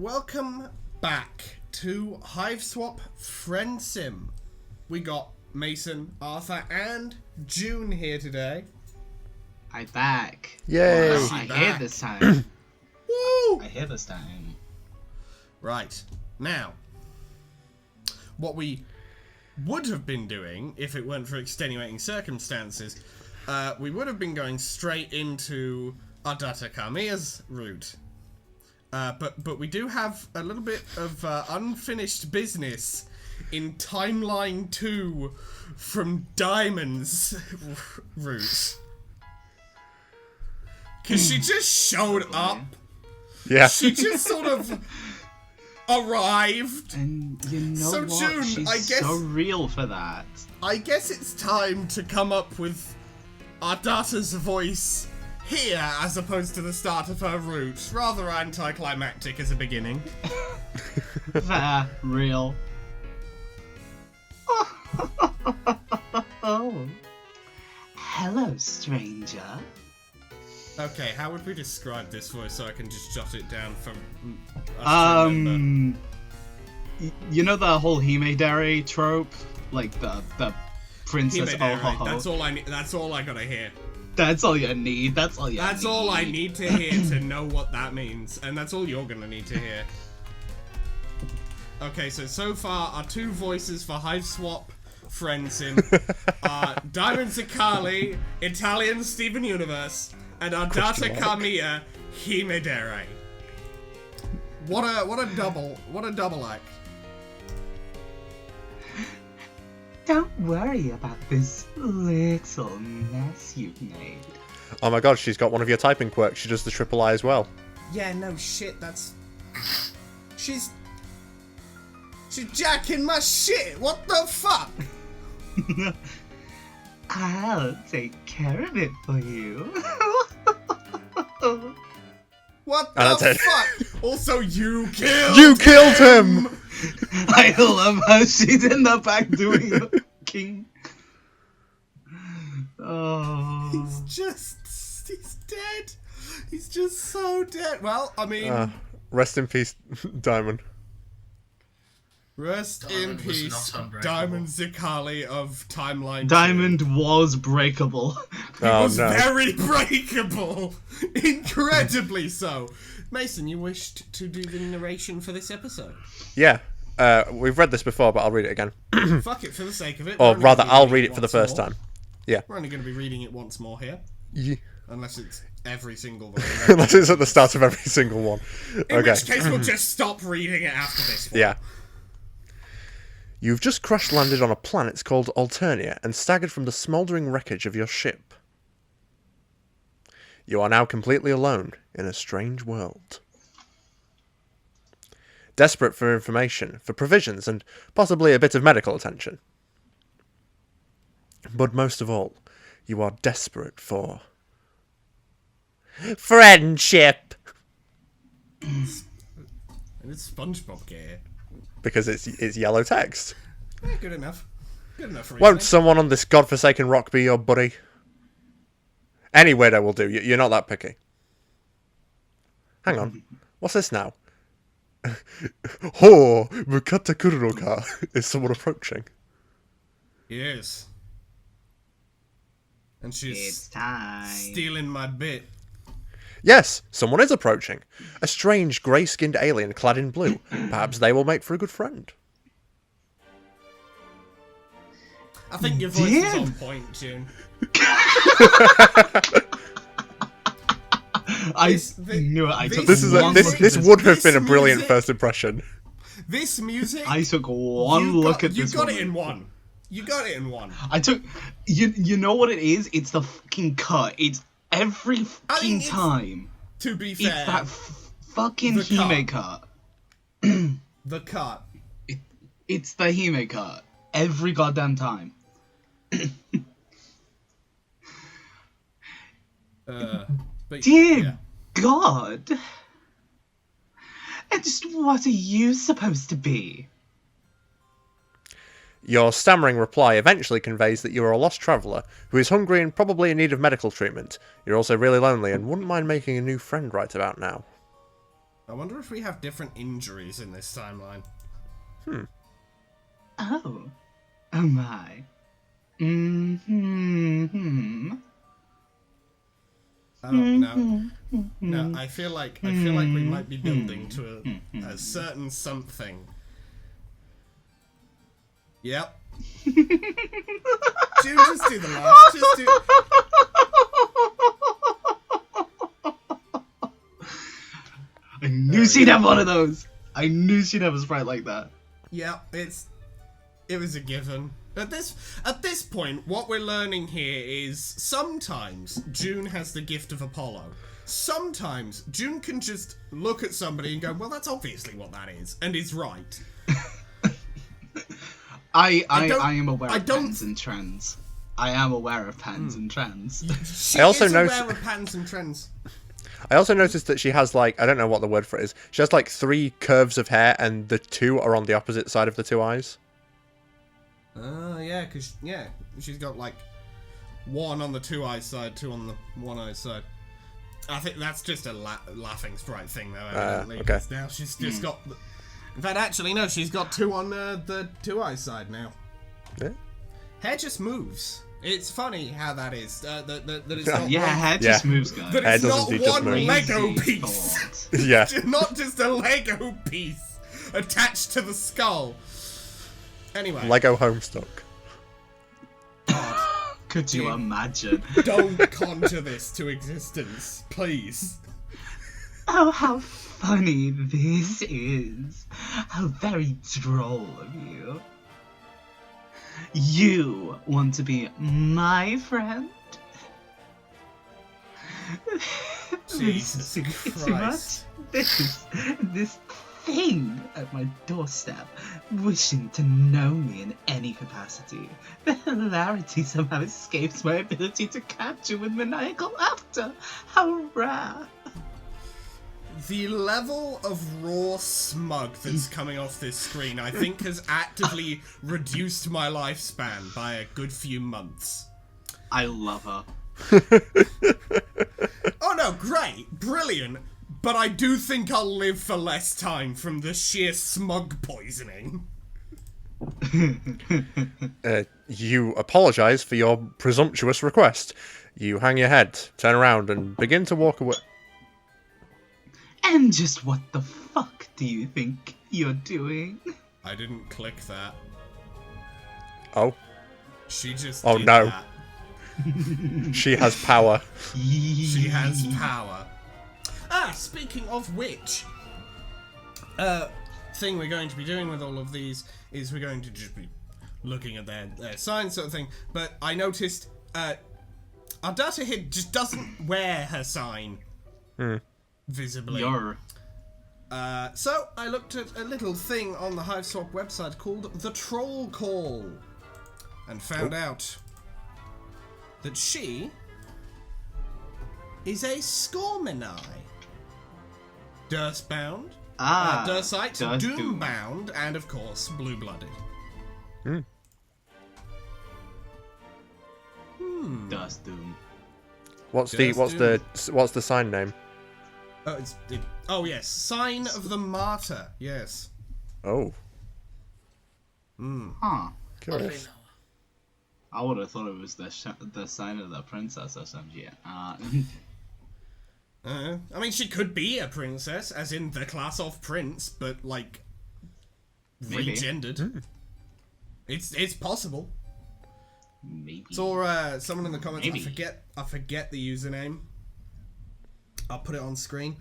welcome back to Hiveswap Friendsim. We got Mason, Arthur, and June here today. I'm back. Yay! Well, I hear this time. Woo! I hear this time. Right. Now, what we would have been doing, if it weren't for extenuating circumstances, we would have been going straight into Ardata Kamiya's route. But we do have a little bit of unfinished business in Timeline 2 from Diamond's route. Because she just showed up. Yeah. She just sort of arrived. And you know So, what? June, She's I guess- so real for that. I guess it's time to come up with Ardata's voice here as opposed to the start of her route. Rather anticlimactic as a beginning. Fair, real. Oh. Hello, stranger. Okay, how would we describe this voice so I can just jot it down for us to remember? You know the whole Himedare trope? Like the princess Himedare, oh ho ho. That's all I need. That's all I gotta hear. That's all you need. That's all you That's need. all I need to hear to know what that means, and that's all you're gonna need to hear. Okay, so far our two voices for Hiveswap Friendsim are Diamond Zicali, Italian Steven Universe, and Ardata Kamiya, Himedare. What a double act. Don't worry about this little mess you've made. Oh my god, she's got one of your typing quirks. She does the triple I as well. Yeah, no shit, that's... She's jacking my shit, what the fuck? I'll take care of it for you. What And the that's it. fuck? Also, you killed You killed him! I love how she's in the back doing the king. Oh. He's dead. He's just so dead. Well, I mean, Rest in peace, Diamond. rest in Diamond was peace, not unbreakable. Diamond Zicali of Timeline 2. Diamond was breakable. He Oh was no. very breakable. Incredibly so. Mason, you wished to do the narration for this episode. Yeah. We've read this before, but I'll read it again. Fuck it, for the sake of it. Or We're only rather, gonna be I'll reading read it for the once first more. time. Yeah. We're only going to be reading it once more here. Unless it's every single one. Unless it's at the start of every single one. In Okay. which case, we'll just stop reading it after this one. Yeah. You've just crash landed on a planet called Alternia and staggered from the smouldering wreckage of your ship. You are now completely alone in a strange world. Desperate for information, for provisions, and possibly a bit of medical attention. But most of all, you are desperate for... friendship! And it's SpongeBob gear. Because it's yellow text. Yeah, good enough. Good enough for Won't reasoning. someone on this godforsaken rock be your buddy? Any weirdo will do. You're not that picky. Hang on. What's this now? Ho! Mukata kururoka. Is someone approaching? Yes. And she's It's time. stealing my bit. Yes, someone is approaching. A strange, grey-skinned alien clad in blue. Perhaps they will make for a good friend. I think your voice is Damn. on point, June. I knew it. I took this This is one this look at this would have this been a brilliant music- first impression. This music... I took one you look got, at you this. got one. it in one. You got it in one. I took. You know what it is? It's the fucking cut. It's every fucking it's- time. To be fair, It's that fucking The cut. Hime cut. the cut. It's the Hime cut. Every goddamn time. But, Dear yeah. God. And just what are you supposed to be? Your stammering reply eventually conveys that you are a lost traveller who is hungry and probably in need of medical treatment. You're also really lonely and wouldn't mind making a new friend right about now. I wonder if we have different injuries in this timeline. Oh. Oh my. Mm-hmm. Oh no, no. I feel like we might be building to a certain something. Yep. June, just do the laugh. Just do. I knew she'd have one of those. I knew she'd have a sprite like that. Yeah, it was a given. At this point, what we're learning here is sometimes June has the gift of Apollo. Sometimes June can just look at somebody and go, well, that's obviously what that is, and is right. I am aware of patterns and trends. I am aware of patterns Hmm. and trends. She I also is noticed- aware of patterns and trends. I also noticed that she has, like, I don't know what the word for it is. She has, like, 3 curves of hair, and the 2 are on the opposite side of the 2 eyes. Oh, yeah, because, she's got, like, 1 on the 2 eyes side, 2 on the 1 eye side. I think that's just a laughing sprite thing, though, evidently. Okay. Now she's just got... In fact, actually, no, she's got 2 on the 2 eye side now. Yeah. Hair just moves. It's funny how that is. That it's not Yeah, one, hair just moves, guys. that Hair it's doesn't not do just one move. Lego Crazy piece. thought. Yeah. Not just a Lego piece attached to the skull. Anyway. Lego Homestuck. Could you imagine? Don't conjure this to existence, please. Oh, how funny this is. How very droll of you. You want to be my friend? Jesus This is too Christ. much. This thing at my doorstep, wishing to know me in any capacity. The hilarity somehow escapes my ability to capture with maniacal laughter. How rare. The level of raw smug that's coming off this screen, I think, has actively reduced my lifespan by a good few months. I love her. Oh no, great, brilliant, but I do think I'll live for less time from the sheer smug poisoning. You apologise for your presumptuous request. You hang your head, turn around, and begin to walk away. And just what the fuck do you think you're doing? I didn't click that. Oh, She just Oh, did no. that. she has power. She has power. Ah, speaking of which, thing we're going to be doing with all of these is we're going to just be looking at their signs sort of thing. But I noticed, our data hid just doesn't wear her sign visibly. You're... So I looked at a little thing on the Hiveswap website called the Troll Call, and found out that she is a Scormini. Durstbound, Dursite, Durstbound. Doombound, and of course, blue-blooded. Dust Doom. What's Just what's the sign name? Oh yes, Sign of the Martyr. Yes. Oh, Huh. curious. I would have thought it was the sign of the princess or something. I mean, she could be a princess, as in the class of prince, but like Maybe. regendered. It's possible. Maybe. Saw someone in the comments. Maybe. I forget the username. I'll put it on screen.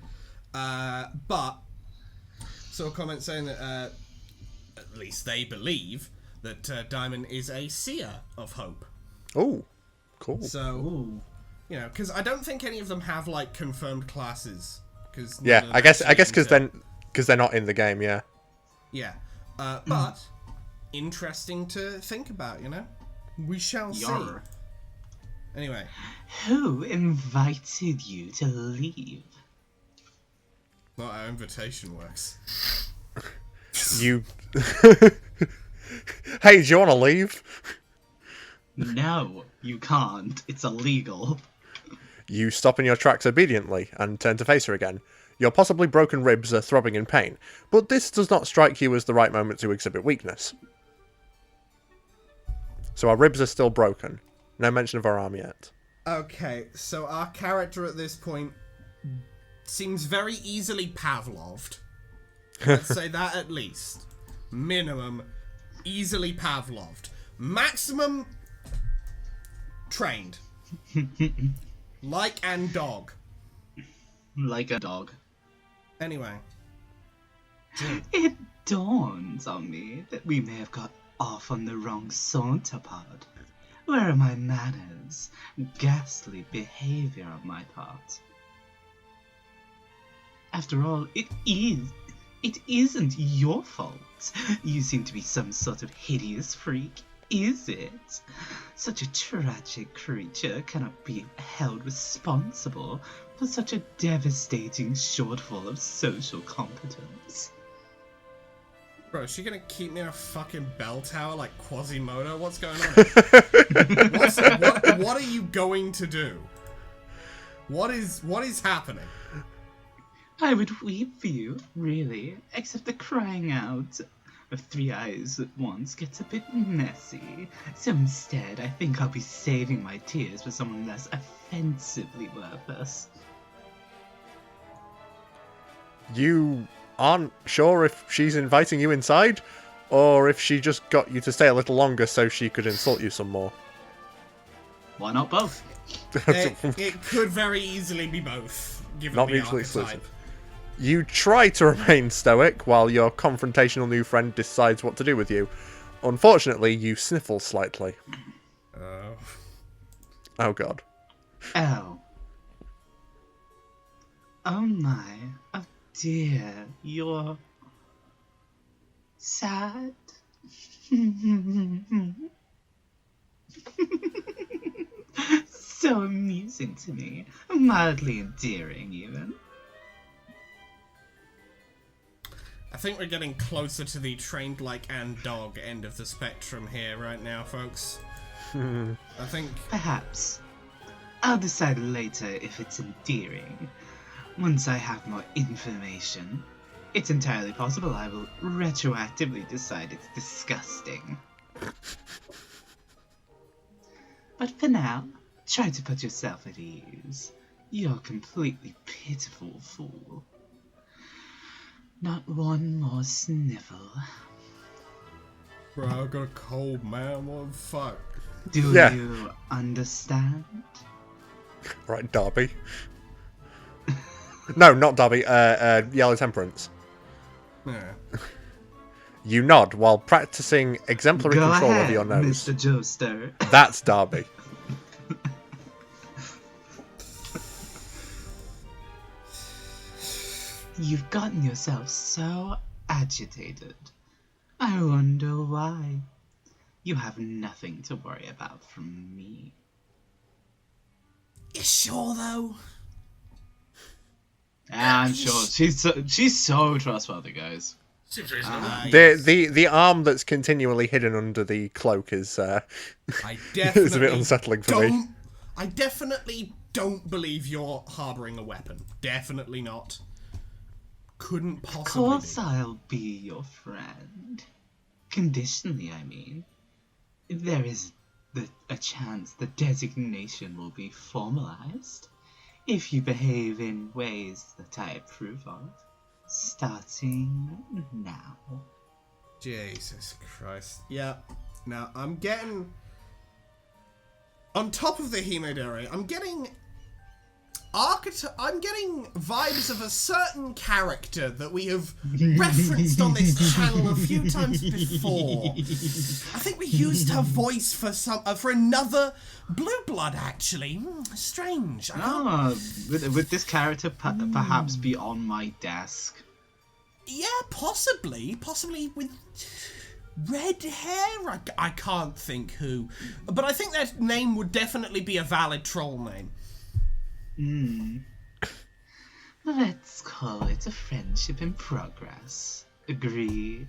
But saw a comment saying that at least they believe that Diamond is a seer of hope. Oh, cool. So Ooh. you know, because I don't think any of them have like confirmed classes. Because Yeah, I guess because they're not in the game. Yeah. yeah, but interesting to think about. You know, we shall see. Yarr. Anyway, Who invited you to leave? not how invitation works. You. Hey, do you want to leave? No, you can't. It's illegal. You stop in your tracks obediently and turn to face her again. Your possibly broken ribs are throbbing in pain, but this does not strike you as the right moment to exhibit weakness. So our ribs are still broken. No mention of our arm yet. Okay, so our character at this point seems very easily Pavloved. Let's say that at least. Minimum, easily Pavloved. Maximum, trained. Like and dog. Like a dog. Anyway. It dawns on me that we may have got off on the wrong saunter pod. Where are my manners? Ghastly behavior on my part. After all, it isn't your fault. You seem to be some sort of hideous freak, is it? Such a tragic creature cannot be held responsible for such a devastating shortfall of social competence. Bro, is she gonna keep me in a fucking bell tower like Quasimodo? What's going on? What are you going to do? What is happening? I would weep for you, really, except the crying out of three eyes at once gets a bit messy. So instead, I think I'll be saving my tears for someone less offensively worthless. You aren't sure if she's inviting you inside, or if she just got you to stay a little longer so she could insult you some more. Why not both? It could very easily be both, given Not the mutually archetype. exclusive. You try to remain stoic while your confrontational new friend decides what to do with you. Unfortunately, you sniffle slightly. Oh god. Oh. Oh my. Oh dear. You're sad? So amusing to me. Mildly endearing, even. I think we're getting closer to the trained like and dog end of the spectrum here right now, folks. I think... Perhaps. I'll decide later if it's endearing. Once I have more information, it's entirely possible I will retroactively decide it's disgusting. But for now, try to put yourself at ease. You're a completely pitiful fool. Not one more sniffle. Bro, I got a cold, man. What the fuck? Do Yeah. you understand? Right, Darby. No, not Darby. Yellow Temperance. Yeah. You nod while practicing exemplary Go control ahead, over your nose. Mr. Joester. That's Darby. You've gotten yourself so agitated. I wonder why. You have nothing to worry about from me. You sure though? I'm sure she's so trustworthy, guys. Seems reasonable. The arm that's continually hidden under the cloak is I is a bit unsettling for me. I definitely don't believe you're harboring a weapon. Definitely not. Couldn't Of possibly course be. I'll be your friend. Conditionally, I mean. There is a chance the designation will be formalized if you behave in ways that I approve of. Starting now. Jesus Christ. Yeah. Now, I'm getting... On top of the Hemodere, I'm getting vibes of a certain character that we have referenced on this channel a few times before. I think we used her voice for another Blue Blood, actually. Strange. Would this character perhaps be on my desk? Yeah, possibly. Possibly with red hair? I can't think who. But I think that name would definitely be a valid troll name. Let's call it a friendship in progress. Agreed.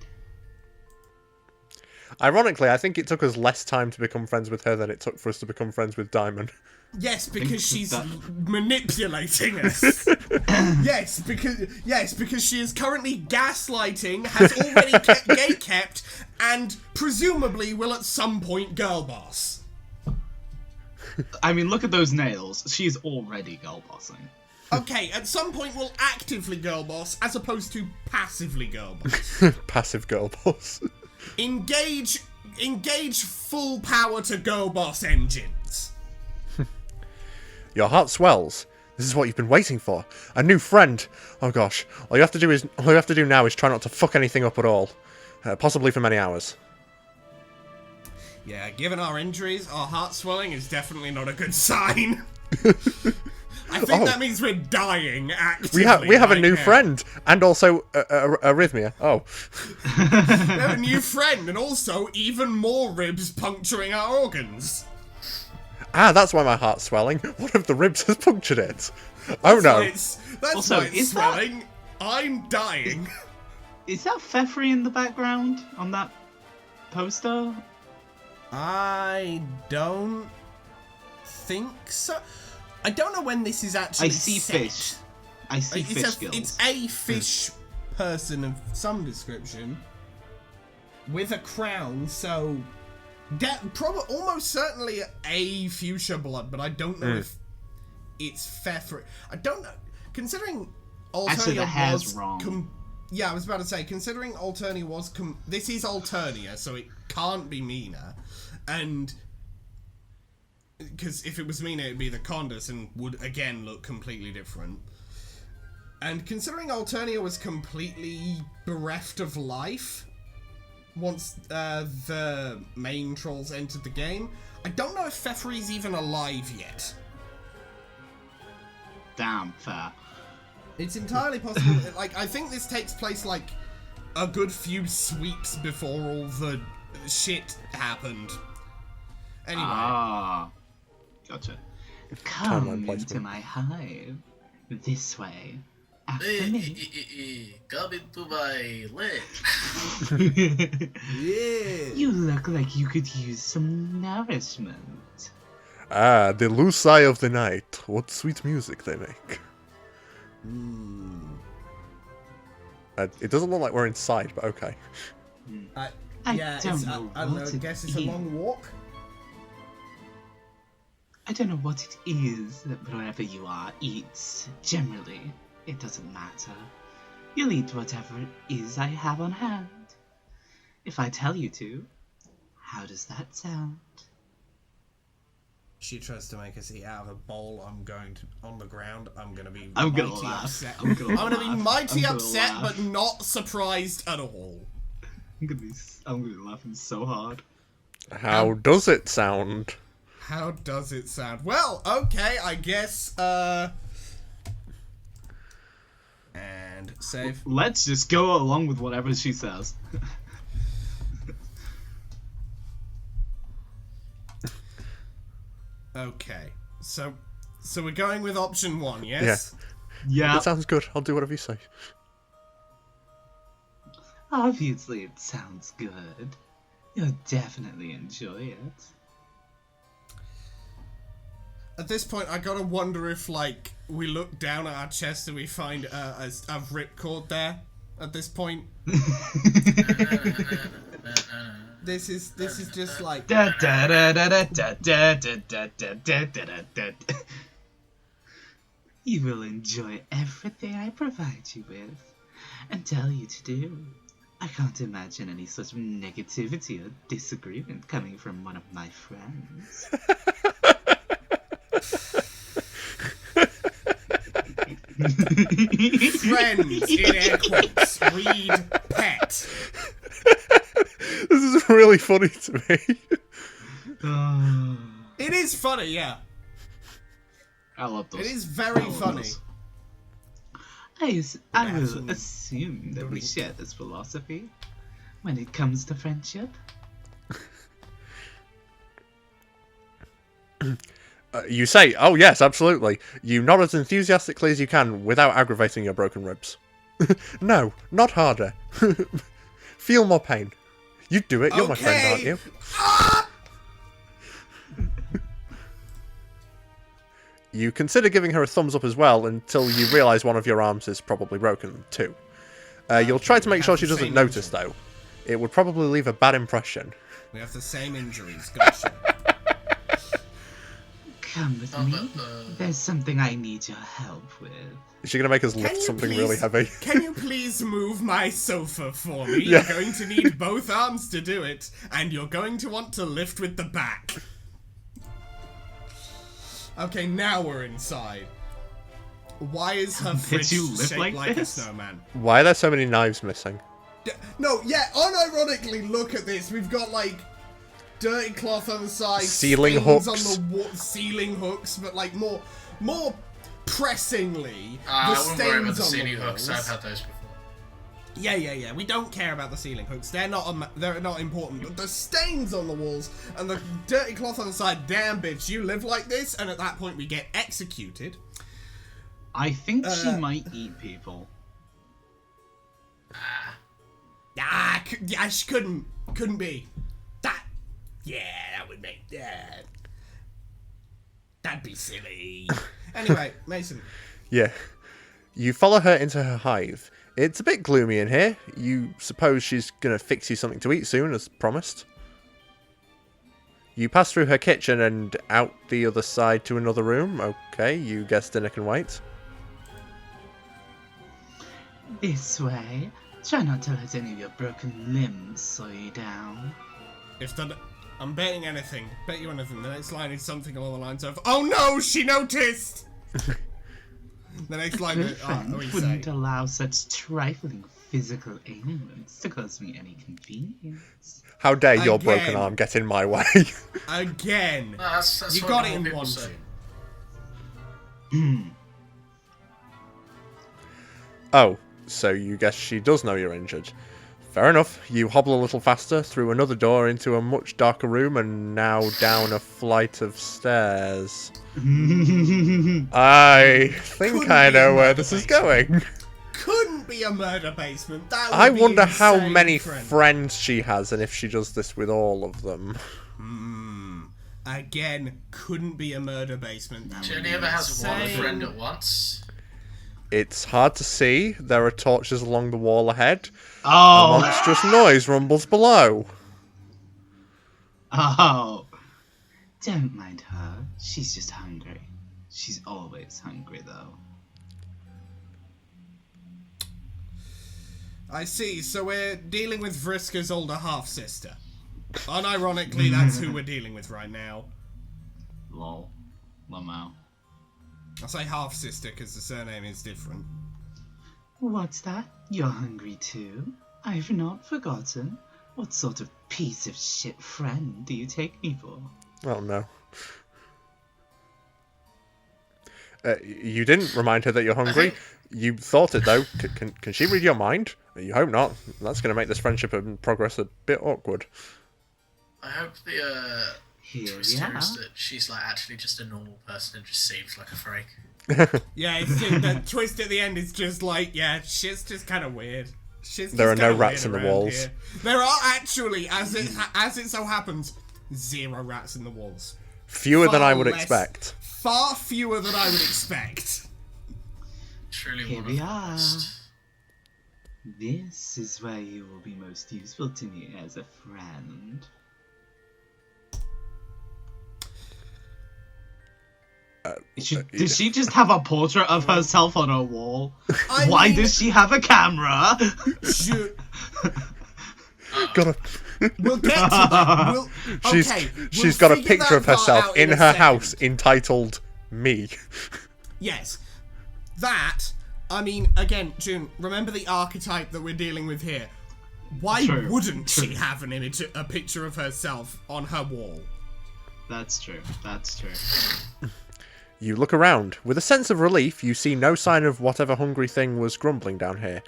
Ironically, I think it took us less time to become friends with her than it took for us to become friends with Diamond. Yes, because she's that- manipulating us. yes, because she is currently gaslighting, has already kept gay kept, and presumably will at some point girl boss. I mean, look at those nails. She's already girl bossing. Okay, at some point will actively girl boss as opposed to passively girl boss. Passive girl boss. Engage full power to girl boss engines. Your heart swells. This is what you've been waiting for. A new friend. Oh gosh. All you have to do now is try not to fuck anything up at all. Possibly for many hours. Yeah, given our injuries, our heart swelling is definitely not a good sign. I think that means we're dying actively. We have a right new now. friend and also arrhythmia. Oh. We have a new friend and also even more ribs puncturing our organs. Ah, that's why my heart's swelling. One of the ribs has punctured it. Oh no. That's Also, why it's is that- swelling. I'm dying. Is that Pfeffrey in the background on that poster? I don't think so. I don't know when this is actually I see set. fish. I see fish gills. It's a fish person of some description with a crown, so almost certainly a fuchsia blood, but I don't know if it's Pfeffrey. I don't know. Considering Alternia Actually, the hair's was wrong. yeah, I was about to say, considering Alternia was this is Alternia, so it can't be Mina, and because if it was Mina, it'd be the Condus and would again look completely different. And considering Alternia was completely bereft of life once the main trolls entered the game, I don't know if Pfeffrey's even alive yet. Damn, fair. It's entirely possible. Like, I think this takes place like a good few sweeps before all the shit happened. Anyway. Ah, gotcha. Timeline Come placement. into my hive. This way. After Hey, me. come into my leg. Yeah. You look like you could use some nourishment. Ah, the loose eye of the night. What sweet music they make. It doesn't look like we're inside, but okay. I yeah, don't it's, know I don't know. what I it guess it's a is. long walk. I don't know what it is, but wherever you are, eat. Generally, it doesn't matter. You'll eat whatever it is I have on hand. If I tell you to, how does that sound? She tries to make us eat out of a bowl. I'm going to on the ground. I'm gonna be I'm mighty gonna laugh. upset. I'm gonna be laugh. mighty I'm gonna upset, laugh. but not surprised at all. I'm gonna be laughing so hard. How does it sound? How does it sound? Well, okay, I guess. And save. Let's just go along with whatever she says. Okay, so we're going with option one, yes? Yeah, That sounds good. I'll do whatever you say. obviously it sounds good. You'll definitely enjoy it. At this point, I gotta wonder if, like, we look down at our chest and we find a ripcord there. At this point, this is just like. Da da da da da da da da da da da da da. You will enjoy everything I provide you with and tell you to do. I can't imagine any such negativity or disagreement coming from one of my friends. Friends in air quotes. Read pet. This is really funny to me. It is funny, yeah. I love those. It is very love funny. those. I will assume that we share this philosophy when it comes to friendship. You say, oh yes, absolutely. You nod as enthusiastically as you can without aggravating your broken ribs. No, not harder. Feel more pain. You'd do it. You're my friend, aren't you? You consider giving her a thumbs up as well until you realise one of your arms is probably broken too. You'll try to make sure she doesn't notice, though. It would probably leave a bad impression. We have the same injuries, gotcha. Come with me. There's something I need your help with. Is she going to make us lift something really heavy? Can you please move my sofa for me? Yeah. You're going to need both arms to do it, and you're going to want to lift with the back. Okay, now we're inside. Why is her fridge shaped like a snowman? Why are there so many knives missing? No, yeah, unironically, look at this. We've got, like, dirty cloth on the side, ceiling things hooks. on the wall, ceiling hooks, but, like, more pressingly, the I wouldn't worry stains about the on ceiling the hooks. walls. I've had those before. Yeah. We don't care about the ceiling hooks. They're not important. But the stains on the walls and the dirty cloth on the side. Damn, bitch, you live like this, and at that point we get executed. I think she might eat people. She couldn't be. That would make that'd be silly. Anyway, Mason. Yeah. You follow her into her hive. It's a bit gloomy in here. You suppose she's going to fix you something to eat soon, as promised. You pass through her kitchen and out the other side to another room. Okay, you guessed dinner can wait. This way. Try not to let any of your broken limbs slow you down. I'm betting anything. Bet you anything. The next line is something along the lines of, "Oh no, she noticed." The next line is, we wouldn't say, allow such trifling physical ailments to cause me any convenience. How dare your Again. broken arm get in my way? again. That's You what got it normal in people one say. tune. Oh, so you guess she does know you're injured. Fair enough. You hobble a little faster through another door into a much darker room and now down a flight of stairs. I think I know where this is going. Couldn't be a murder basement. That would I be wonder how insane, many friend. friends she has and if she does this with all of them. Again, couldn't be a murder basement. That She would only be ever has one insane. friend at once. It's hard to see. There are torches along the wall ahead. A Oh! monstrous noise rumbles below. Oh! Don't mind her. She's just hungry. She's always hungry, though. I see. So we're dealing with Vriska's older half-sister. Unironically, that's who we're dealing with right now. Lol. Lamau. I say half-sister because the surname is different. What's that? You're hungry too? I've not forgotten. What sort of piece of shit friend do you take me for? Oh no. You didn't remind her that you're hungry. You thought it though. Can she read your mind? You hope not. That's going to make this friendship and progress a bit awkward. I hope the Here twist we here are. is that she's like actually just a normal person and just seems like a freak. Yeah, it's just, the twist at the end is just like, yeah, shit's just kind of weird. Shit's There just are no kinda rats weird in the around walls. here. There are actually, as it so happens, 0 rats in the walls. Fewer than I Far would less- expect. Far fewer than I would expect. Truly Here one we of the are. best. This is where you will be most useful to me as a friend. Does she just have a portrait of herself on her wall? Why does she have a camera? Shoot. Gotta. We'll get to that. We'll, okay, She's we'll got a figure picture of that part herself out in a her second. house entitled "Me." Yes. That, I mean, again, June, remember the archetype that we're dealing with here. Why True, wouldn't true. she have a picture of herself on her wall? That's true. That's true. You look around. With a sense of relief, you see no sign of whatever hungry thing was grumbling down here.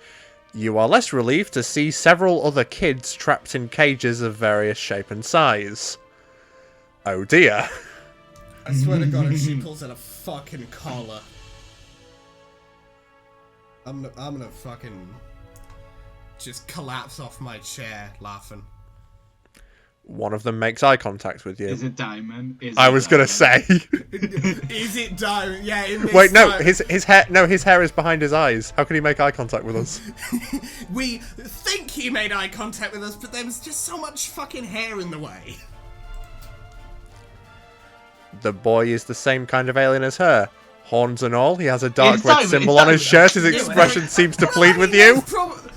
You are less relieved to see several other kids trapped in cages of various shape and size. Oh dear. I swear to God, if she pulls out a fucking collar, I'm gonna fucking just collapse off my chair laughing. One of them makes eye contact with you. Is it Diamond? I was gonna say. Is it Diamond? Yeah. In this Wait, no. time- His hair. No, his hair is behind his eyes. How can he make eye contact with us? We think he made eye contact with us, but there was just so much fucking hair in the way. The boy is the same kind of alien as her. Horns and all. He has a dark It's red Diamond, symbol it's on his Diamond. shirt. His Yeah, expression seems to plead with you.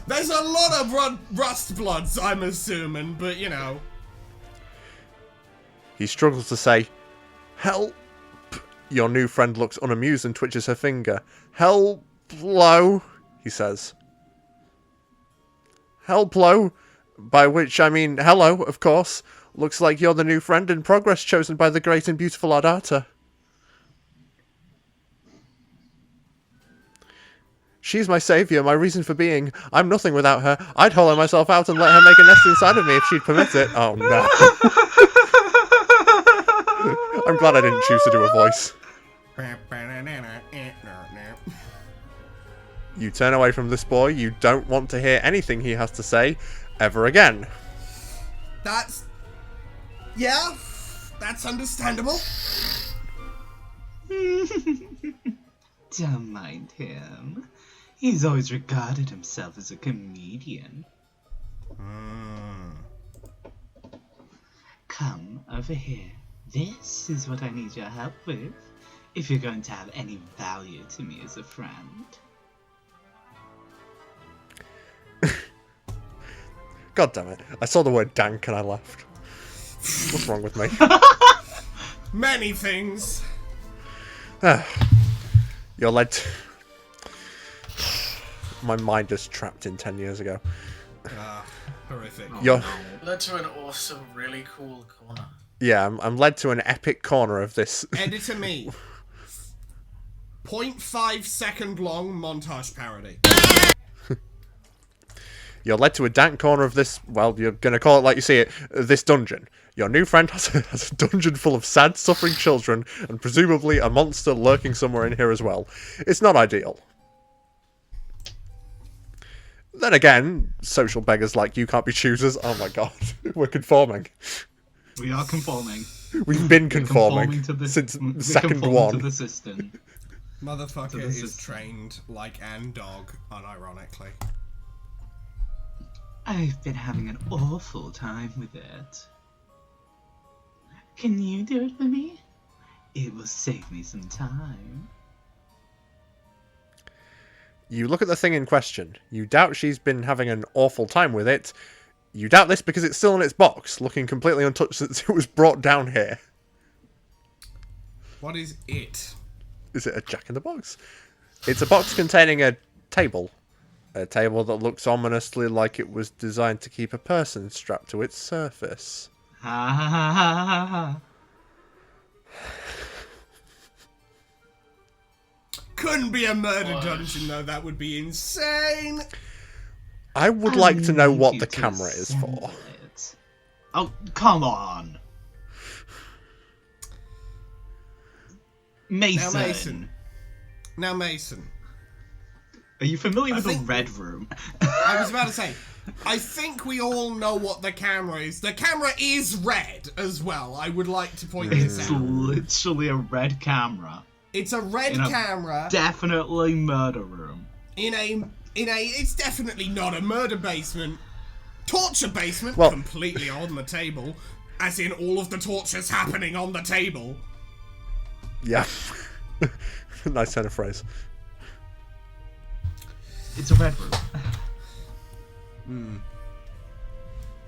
There's a lot of rust bloods, I'm assuming, but you know. He struggles to say, "Help." Your new friend looks unamused and twitches her finger. "Help-lo," he says. "Help-lo," by which I mean hello, of course. Looks like you're the new friend in progress chosen by the great and beautiful Ardata. She's my saviour, my reason for being. I'm nothing without her. I'd hollow myself out and let her make a nest inside of me if she'd permit it. Oh no. I'm glad I didn't choose to do a voice. You turn away from this boy. You don't want to hear anything he has to say ever again. Yeah, that's understandable. Don't mind him. He's always regarded himself as a comedian. Come over here. This is what I need your help with, if you're going to have any value to me as a friend. God damn it. I saw the word dank and I laughed. What's wrong with me? Many things. You're led to... My mind is trapped in 10 years ago. Horrific. You're... Led to an awesome, really cool corner. Yeah, I'm led to an epic corner of this. Editor me. 0.5 second long montage parody. You're led to a dank corner of this, well, you're going to call it like you see it, this dungeon. Your new friend has a dungeon full of sad, suffering children, and presumably a monster lurking somewhere in here as well. It's not ideal. Then again, social beggars like you can't be choosers. Oh my god, we're conforming. We are conforming. We've been conforming to the, since we're second conforming one. to the system. Motherfucker this is is- trained like Ann Dog, unironically. I've been having an awful time with it. Can you do it for me? It will save me some time. You look at the thing in question. You doubt she's been having an awful time with it. You doubt this because it's still in its box, looking completely untouched since it was brought down here. What is it? Is it a jack-in-the-box? It's a box containing a table. A table that looks ominously like it was designed to keep a person strapped to its surface. Ha ha ha ha ha ha. Couldn't be a murder dungeon though, that would be insane! I would like to know need what you the to camera is assemble for. it. Oh, come on. Mason. Now Mason. Are you familiar with the think- Red Room? I was about to say, I think we all know what the camera is. The camera is red as well. I would like to point this It's out. literally a red camera. It's a red In a camera Definitely murder room. in a. It's definitely not a murder basement. Torture basement, Well- completely on the table, as in all of the tortures happening on the table. Yeah. Nice turn of phrase. It's a red room.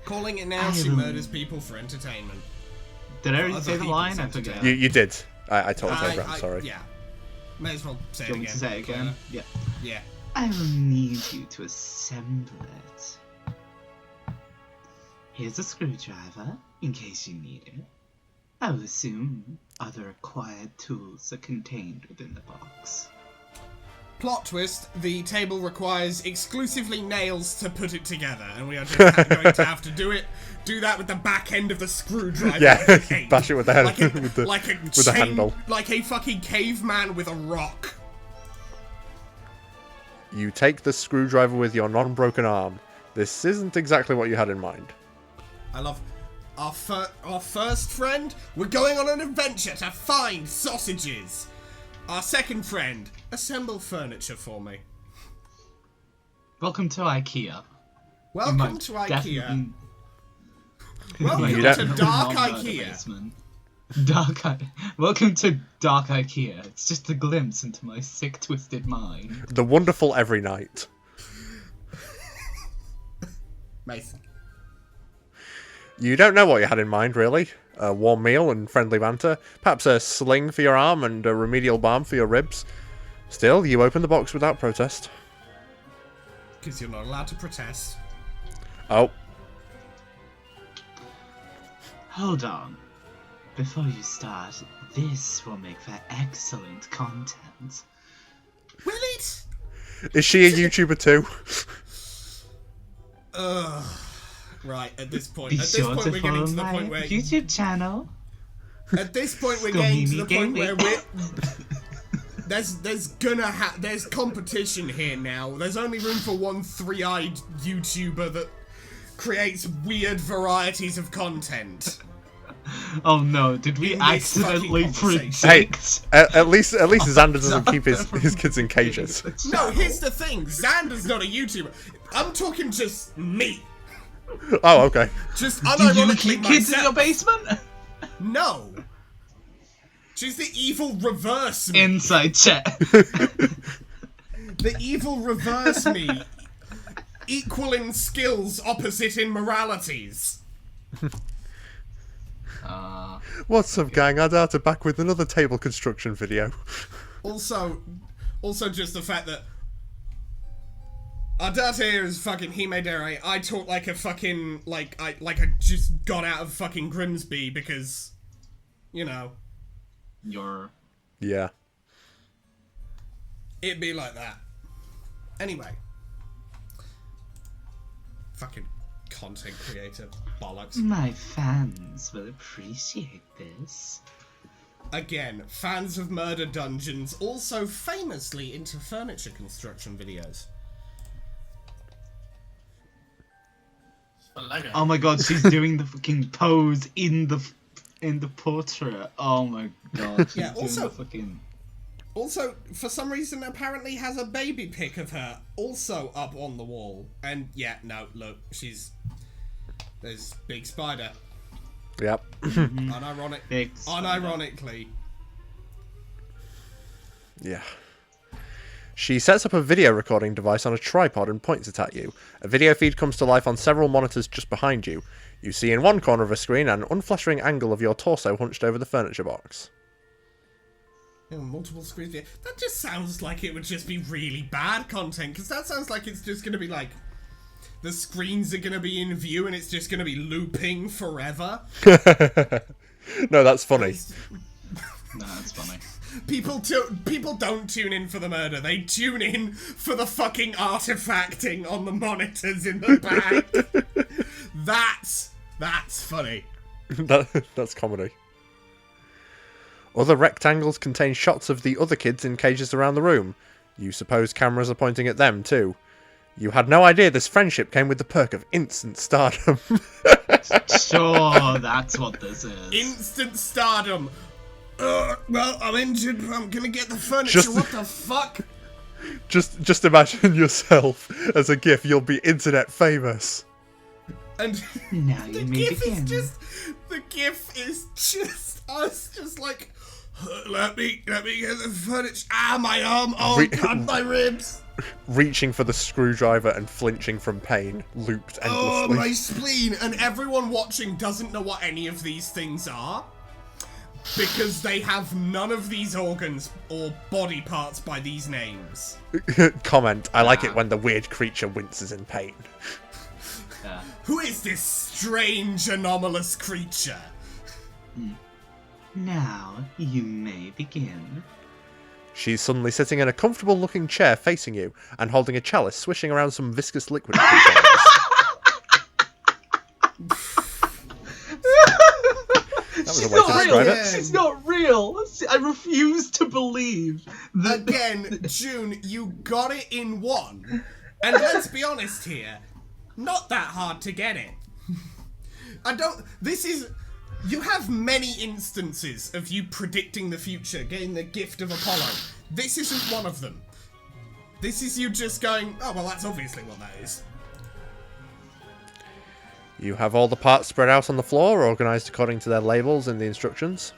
Calling it now, she murders people for entertainment. Did I already Other say the people's line? I entertainment. forget. You did. I totally said that, I'm sorry. Yeah. May as well say Do you it want me again. to say it again? Yeah. Yeah. I will need you to assemble it. Here's a screwdriver, in case you need it. I will assume other required tools are contained within the box. Plot twist, the table requires exclusively nails to put it together, and we are just going to have to do that with the back end of the screwdriver. Yeah, like a cape. bash it with the head- like a, with the- like a with the handle. Like a fucking caveman with a rock. You take the screwdriver with your non-broken arm. This isn't exactly what you had in mind. I love our first friend, we're going on an adventure to find sausages. Our second friend, assemble furniture for me. Welcome to IKEA. Welcome to IKEA. You Welcome You to don't- Dark Not IKEA. basement. Welcome to Dark IKEA. It's just a glimpse into my sick, twisted mind. The wonderful every night. Mason. You don't know what you had in mind, really. A warm meal and friendly banter. Perhaps a sling for your arm and a remedial balm for your ribs. Still, you open the box without protest. Because you're not allowed to protest. Oh, Hold on. Before you start, this will make for excellent content. Will it? is she a YouTuber too? Right, at this point. Be At this sure point, to we're follow getting to the my point where... YouTube channel. At this point, we're getting to the point where Gaming. we're... There's competition here now. There's only room for one three-eyed YouTuber that creates weird varieties of content. Oh no, did we In this accidentally fucking predict? Hey, at least Xander doesn't keep his kids in cages. No, here's the thing. Xander's not a YouTuber. I'm talking just me. Oh, okay. Just Do you unironically keep kids in your myself. basement? No. She's the evil reverse me. Inside chat. The evil reverse me. Equal in skills, opposite in moralities. What's up, gang? I doubt it back with another table construction video. Also just the fact that Ardate is fucking Himedere. I talk like a fucking I just got out of fucking Grimsby because, you know, Yeah. it'd be like that. Anyway, fucking content creator bollocks. My fans will appreciate this. Again, fans of Murder Dungeons, also famously into furniture construction videos. For Lego. Oh my god, she's doing the fucking pose in the portrait. Oh my god. She's Yeah, doing also- the fucking... Also, for some reason, apparently has a baby pic of her also up on the wall. And yeah, no, look, there's Big Spider. Yep. Big spider. Unironically. Yeah. She sets up a video recording device on a tripod and points it at you. A video feed comes to life on several monitors just behind you. You see in one corner of a screen an unflattering angle of your torso hunched over the furniture box. Multiple screens. Yeah. That just sounds like it would just be really bad content, because that sounds like it's just going to be like, the screens are going to be in view and it's just going to be looping forever. No, that's funny. No, that's funny. People don't tune in for the murder. They tune in for the fucking artifacting on the monitors in the back. That's funny. That's comedy. Other rectangles contain shots of the other kids in cages around the room. You suppose cameras are pointing at them too. You had no idea this friendship came with the perk of instant stardom. Sure, that's what this is. Instant stardom. Well, I'm injured, but I'm gonna get the furniture. Just- What the fuck? Just imagine yourself as a GIF. You'll be internet famous. And Now the you may GIF begin. is just us, just like, let me get the furniture. Ah, my arm. Oh god, my ribs. Reaching for the screwdriver and flinching from pain, looped Oh, endlessly. my spleen. And everyone watching doesn't know what any of these things are, because they have none of these organs or body parts by these names. Comment, I like it when the weird creature winces in pain. Who is this strange, anomalous creature? Now you may begin. She's suddenly sitting in a comfortable looking chair facing you and holding a chalice swishing around some viscous liquid. That was a way to describe it. She's not real. I refuse to believe that. Again, June, you got it in one. And let's be honest here, not that hard to get it. This is... You have many instances of you predicting the future, getting the gift of Apollo. This isn't one of them. This is you just going, oh, well, that's obviously what that is. You have all the parts spread out on the floor, organised according to their labels in the instructions.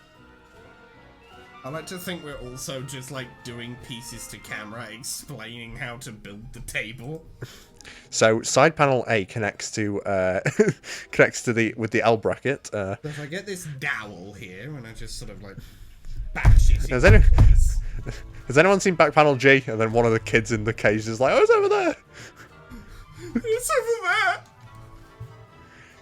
I like to think we're also just, like, doing pieces to camera, explaining how to build the table. So side panel A connects to with the L bracket. So if I get this dowel here, and I just sort of, like, bash it. Has anyone seen back panel G? And then one of the kids in the cage is like, oh, it's over there! It's over there!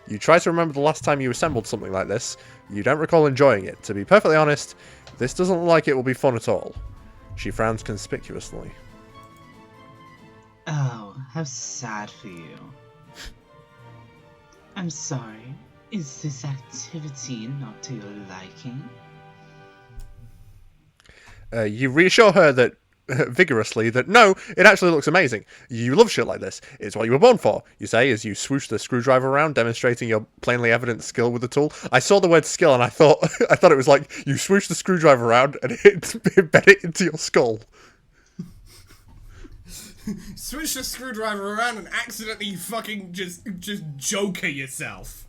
You try to remember the last time you assembled something like this. You don't recall enjoying it. To be perfectly honest, this doesn't look like it will be fun at all. She frowns conspicuously. Oh, how sad for you. I'm sorry. Is this activity not to your liking? You reassure her that vigorously that no, it actually looks amazing. You love shit like this. It's what you were born for, you say as you swoosh the screwdriver around, demonstrating your plainly evident skill with the tool. I saw the word skill and I thought it was like you swoosh the screwdriver around and embed it into your skull. Switch the screwdriver around and accidentally fucking just joker yourself.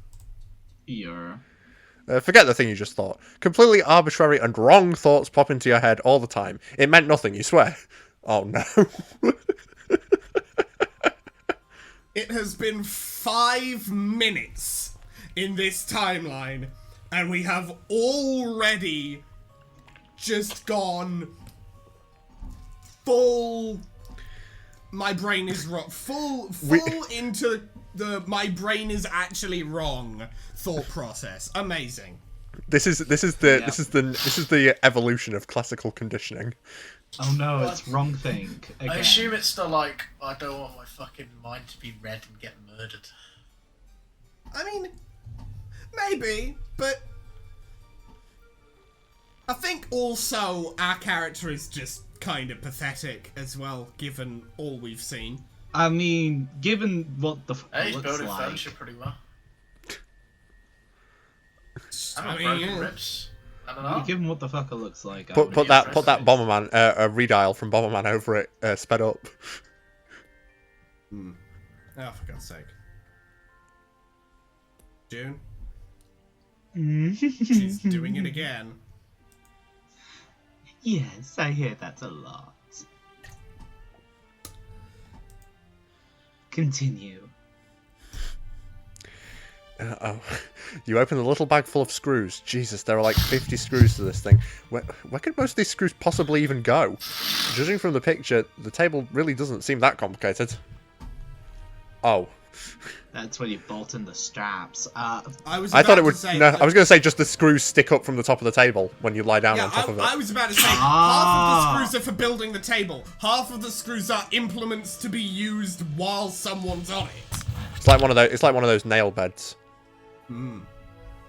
Forget the thing you just thought. Completely arbitrary and wrong thoughts pop into your head all the time. It meant nothing, you swear. Oh no. It has been 5 minutes in this timeline, and we have already just gone full... My brain is wrong. Full into the my brain is actually wrong thought process. Amazing. This is the evolution of classical conditioning. Oh no, it's wrong thing. Again. I assume it's the like, I don't want my fucking mind to be read and get murdered. I mean, maybe, but I think also our character is just kind of pathetic as well, given all we've seen. I mean, given what the Hey, he's looks building like. furniture pretty well. I broken mean, ribs. I don't know. Given what the fucker looks like. Put that Bomberman a redial from Bomberman over it, sped up. Oh, for God's sake. June? She's doing it again. Yes, I hear that a lot. Continue. You open the little bag full of screws. Jesus, there are like 50 screws to this thing. Where could most of these screws possibly even go? Judging from the picture, the table really doesn't seem that complicated. Oh. That's where you bolt in the straps. I thought it would. No, I was going to say just the screws stick up from the top of the table when you lie down on top of it. I was about to say half of the screws are for building the table. Half of the screws are implements to be used while someone's on it. It's like one of those. It's like one of those nail beds.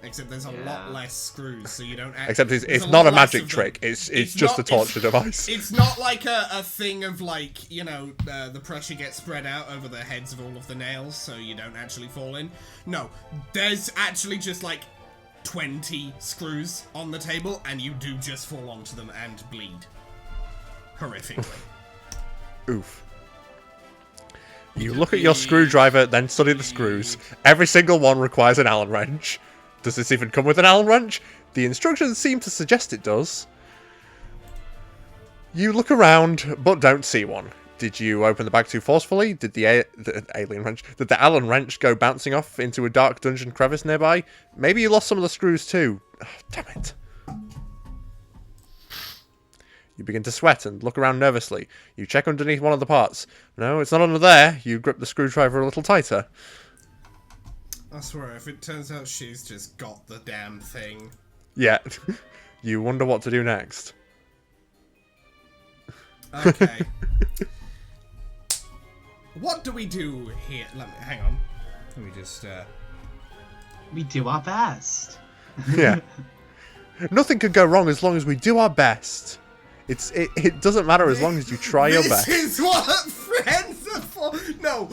Except there's a lot less screws, so you don't actually... Except it's not a magic trick, it's just a torture device. It's not like a thing of, like, you know, the pressure gets spread out over the heads of all of the nails, so you don't actually fall in. No, there's actually just, like, 20 screws on the table, and you do just fall onto them and bleed. Horrifically. Oof. You look at your screwdriver, then study the screws. Every single one requires an Allen wrench. Does this even come with an Allen wrench? The instructions seem to suggest it does. You look around, but don't see one. Did you open the bag too forcefully? Did the Allen wrench go bouncing off into a dark dungeon crevice nearby? Maybe you lost some of the screws too. Oh, damn it. You begin to sweat and look around nervously. You check underneath one of the parts. No, it's not under there. You grip the screwdriver a little tighter. I swear, if it turns out she's just got the damn thing. Yeah. You wonder what to do next. Okay. What do we do here? Hang on. Let me just, We do our best. Yeah. Nothing could go wrong as long as we do our best. It doesn't matter as long as you try your best. This is what friends are for. No,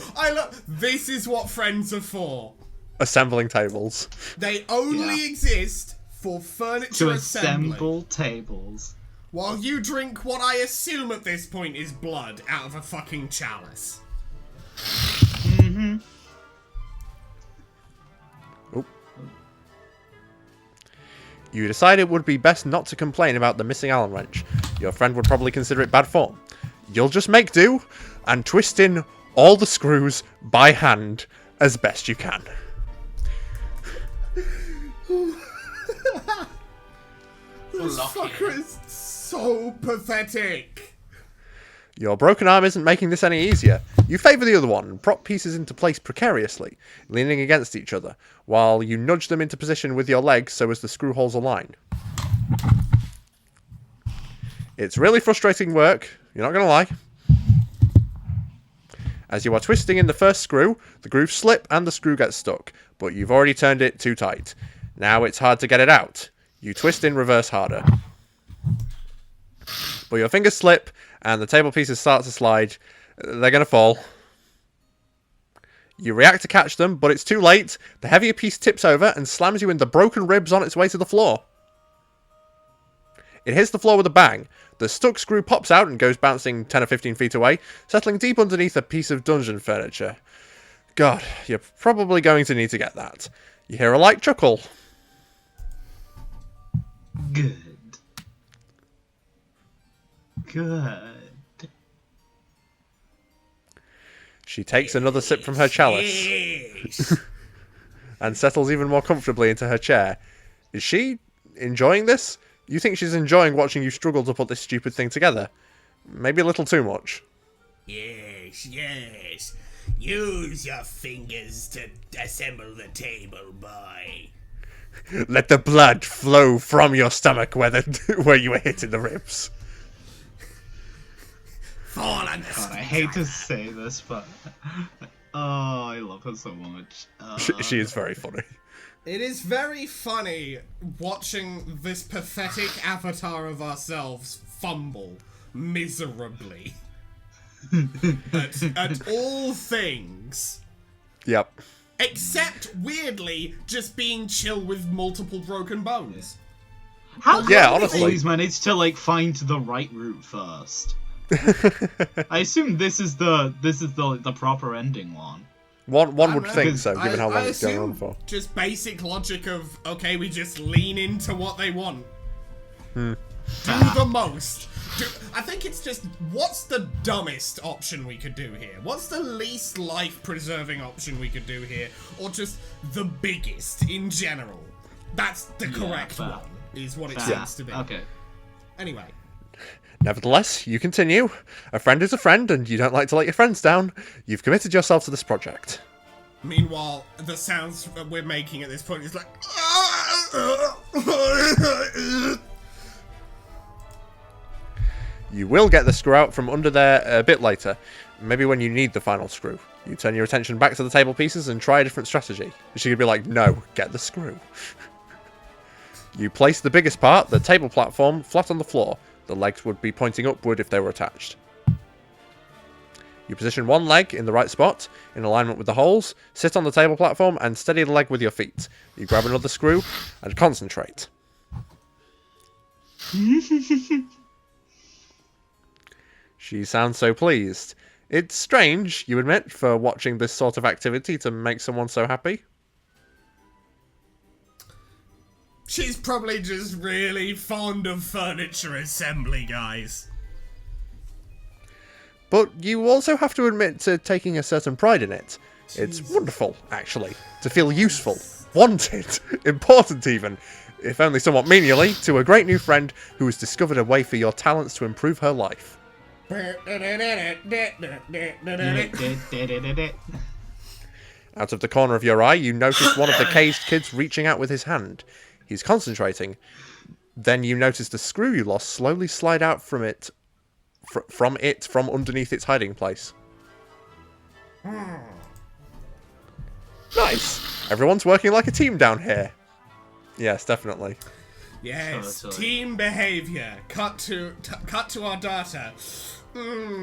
this is what friends are for. assembling tables. They only exist for furniture To assembly. assemble tables. While you drink what I assume at this point is blood out of a fucking chalice. Mm-hmm. Oh. You decide it would be best not to complain about the missing Allen wrench. Your friend would probably consider it bad form. You'll just make do and twist in all the screws by hand as best you can. This fucker is so pathetic. Your broken arm isn't making this any easier. You favour the other one and prop pieces into place precariously, leaning against each other, while you nudge them into position with your legs so as the screw holes align. It's really frustrating work, you're not going to lie. As you are twisting in the first screw, the grooves slip and the screw gets stuck, but you've already turned it too tight. Now it's hard to get it out. You twist in reverse harder. But your fingers slip and the table pieces start to slide. They're going to fall. You react to catch them, but it's too late. The heavier piece tips over and slams you in the broken ribs on its way to the floor. It hits the floor with a bang. The stuck screw pops out and goes bouncing 10 or 15 feet away, settling deep underneath a piece of dungeon furniture. God, you're probably going to need to get that. You hear a light chuckle. Good. Good. She takes another sip from her chalice Yes. and settles even more comfortably into her chair. Is she enjoying this? You think she's enjoying watching you struggle to put this stupid thing together? Maybe a little too much. Yes, yes. Use your fingers to assemble the table, boy. Let the blood flow from your stomach where you were hit in the ribs. Fall on the God, I hate to say this, but I love her so much. She is very funny. It is very funny watching this pathetic avatar of ourselves fumble miserably at all things. Yep. Except, weirdly, just being chill with multiple broken bones. How Yeah, come they honestly. always manage to find the right route first? I assume this is the proper ending one. One would know, think so, given how long I it's going on assume for. just basic logic of, okay, we just lean into what they want. Do the most. I think it's just, what's the dumbest option we could do here? What's the least life-preserving option we could do here? Or just the biggest in general? That's the correct fair. one, is what it Fair. seems to be. Okay. Anyway. Nevertheless, you continue. A friend is a friend, and you don't like to let your friends down. You've committed yourself to this project. Meanwhile, the sounds that we're making at this point is like... You will get the screw out from under there a bit later, maybe when you need the final screw. You turn your attention back to the table pieces and try a different strategy. She could be like, no, get the screw. You place the biggest part, the table platform, flat on the floor. The legs would be pointing upward if they were attached. You position one leg in the right spot, in alignment with the holes, sit on the table platform, and steady the leg with your feet. You grab another screw, and concentrate. She sounds so pleased. It's strange, you admit, for watching this sort of activity to make someone so happy. She's probably just really fond of furniture assembly, guys. But you also have to admit to taking a certain pride in it. It's wonderful, actually, to feel useful, wanted, important even, if only somewhat menially, to a great new friend who has discovered a way for your talents to improve her life. Out of the corner of your eye, you notice one of the caged kids reaching out with his hand. He's concentrating. Then you notice the screw you lost slowly slide out from underneath its hiding place. Nice. Everyone's working like a team down here. Yes, definitely. Yes, Totally. team behavior. Cut to our data.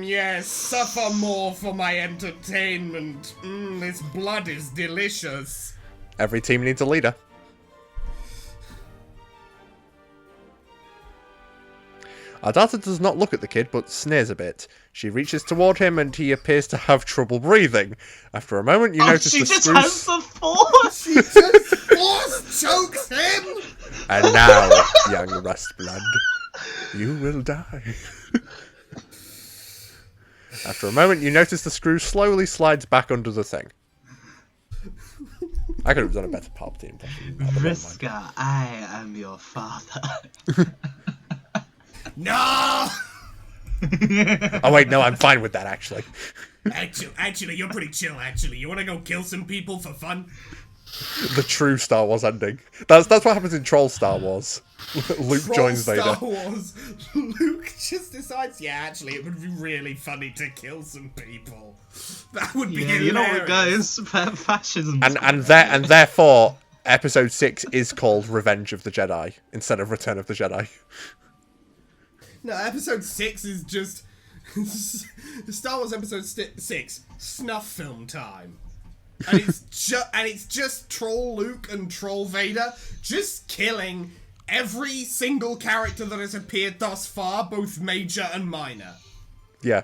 Yes, suffer more for my entertainment. This blood is delicious. Every team needs a leader. Ardata does not look at the kid, but sneers a bit. She reaches toward him, and he appears to have trouble breathing. After a moment, you notice she the just screw... has the force! She just force chokes him! And now, young Rustblood, you will die. After a moment, you notice the screw slowly slides back under the thing. I could have done a better Palpatine impression. Vriska, I am your father. No! Oh wait, no, I'm fine with that, actually. Actually, you're pretty chill, actually. You wanna go kill some people for fun? The true Star Wars ending. That's what happens in Troll Star Wars. Luke joins Vader. Star Wars. Luke just decides, yeah, actually, it would be really funny to kill some people. That would be hilarious. You know what, guys? Fascism. And therefore, Episode 6 is called Revenge of the Jedi instead of Return of the Jedi. No, Episode 6 is just Star Wars Episode 6 snuff film time. And it's just Troll Luke and Troll Vader just killing every single character that has appeared thus far, both major and minor. Yeah.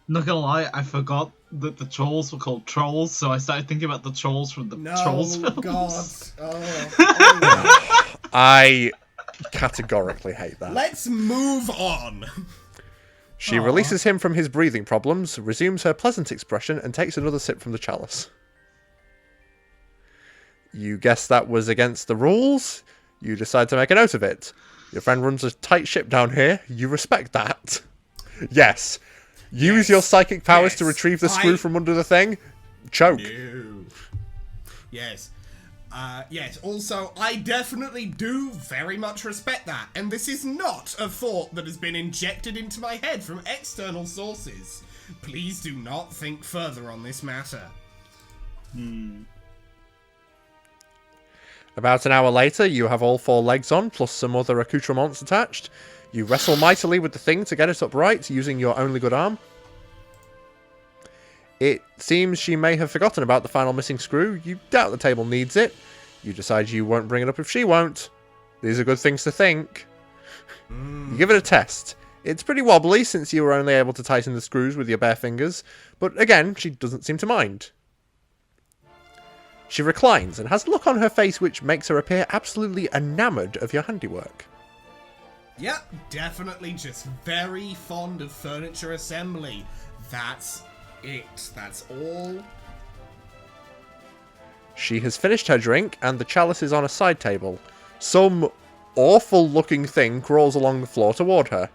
Not gonna lie, I forgot that the trolls were called trolls, so I started thinking about the trolls from the Trolls films. God. Oh. I categorically hate that. Let's move on. She releases him from his breathing problems, resumes her pleasant expression, and takes another sip from the chalice. You guess that was against the rules. You decide to make a note of it. Your friend runs a tight ship down here. You respect that. Yes. Use your psychic powers to retrieve the screw from under the thing. Choke. No. Yes. Yes, also, I definitely do very much respect that, and this is not a thought that has been injected into my head from external sources. Please do not think further on this matter. About an hour later, you have all 4 legs on, plus some other accoutrements attached. You wrestle mightily with the thing to get it upright, using your only good arm. It seems she may have forgotten about the final missing screw. You doubt the table needs it. You decide you won't bring it up if she won't. These are good things to think. You give it a test. It's pretty wobbly since you were only able to tighten the screws with your bare fingers, but again, she doesn't seem to mind. She reclines and has a look on her face which makes her appear absolutely enamoured of your handiwork. Yep, definitely just very fond of furniture assembly. That's it. That's all. She has finished her drink and the chalice is on a side table. Some awful looking thing crawls along the floor toward her.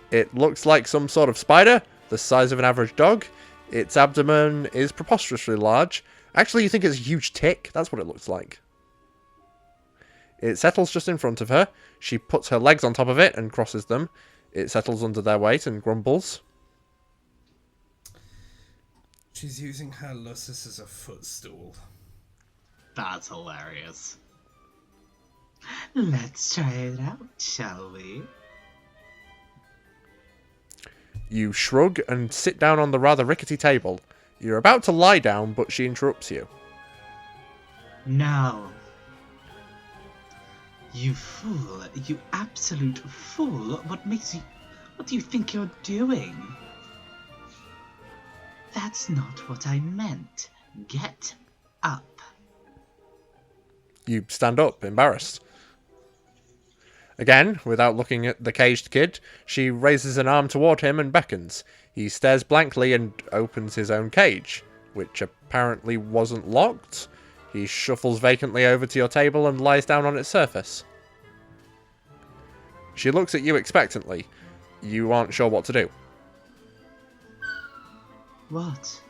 It looks like some sort of spider, the size of an average dog. Its abdomen is preposterously large. Actually, you think it's a huge tick. That's what it looks like. It settles just in front of her. She puts her legs on top of it and crosses them. It settles under their weight and grumbles. She's using her Lucis as a footstool. That's hilarious. Let's try it out, shall we? You shrug and sit down on the rather rickety table. You're about to lie down, but she interrupts you. No. You fool. You absolute fool. What do you think you're doing? That's not what I meant. Get up. You stand up, embarrassed. Again, without looking at the caged kid, she raises an arm toward him and beckons. He stares blankly and opens his own cage, which apparently wasn't locked. He shuffles vacantly over to your table and lies down on its surface. She looks at you expectantly. You aren't sure what to do. What?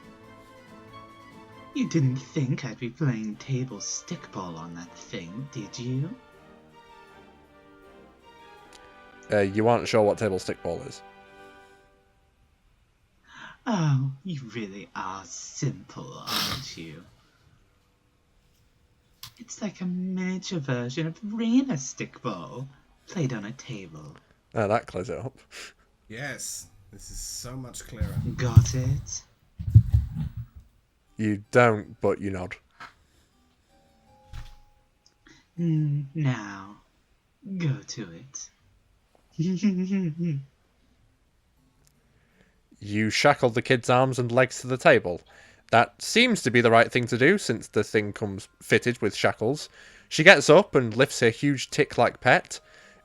You didn't think I'd be playing table stickball on that thing, did you? You aren't sure what table stickball is. Oh, you really are simple, aren't you? It's like a miniature version of arena stickball, played on a table. Oh, that clears it up. Yes, this is so much clearer. Got it? You don't, but you nod. Now, go to it. You shackle the kid's arms and legs to the table. That seems to be the right thing to do, since the thing comes fitted with shackles. She gets up and lifts her huge tick-like pet.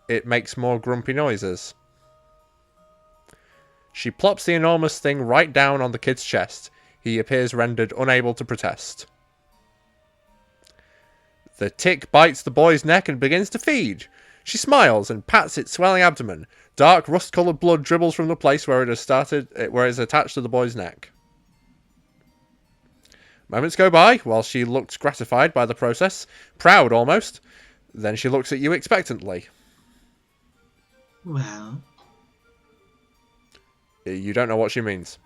It makes more grumpy noises. She plops the enormous thing right down on the kid's chest. He appears rendered unable to protest. The tick bites the boy's neck and begins to feed. She smiles and pats its swelling abdomen. Dark, rust-coloured blood dribbles from the place where it is attached to the boy's neck. Moments go by while she looks gratified by the process, proud almost. Then she looks at you expectantly. Well, You don't know what she means.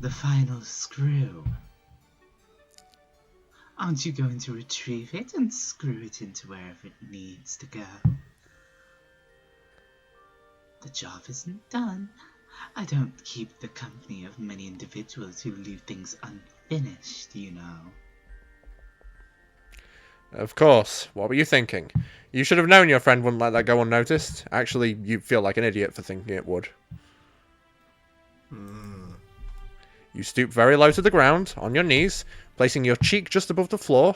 the final screw. Aren't you going to retrieve it and screw it into wherever it needs to go? The job isn't done. I don't keep the company of many individuals who leave things unfinished, you know. Of course. What were you thinking? You should have known your friend wouldn't let that go unnoticed. Actually, you feel like an idiot for thinking it would. You stoop very low to the ground, on your knees, placing your cheek just above the floor.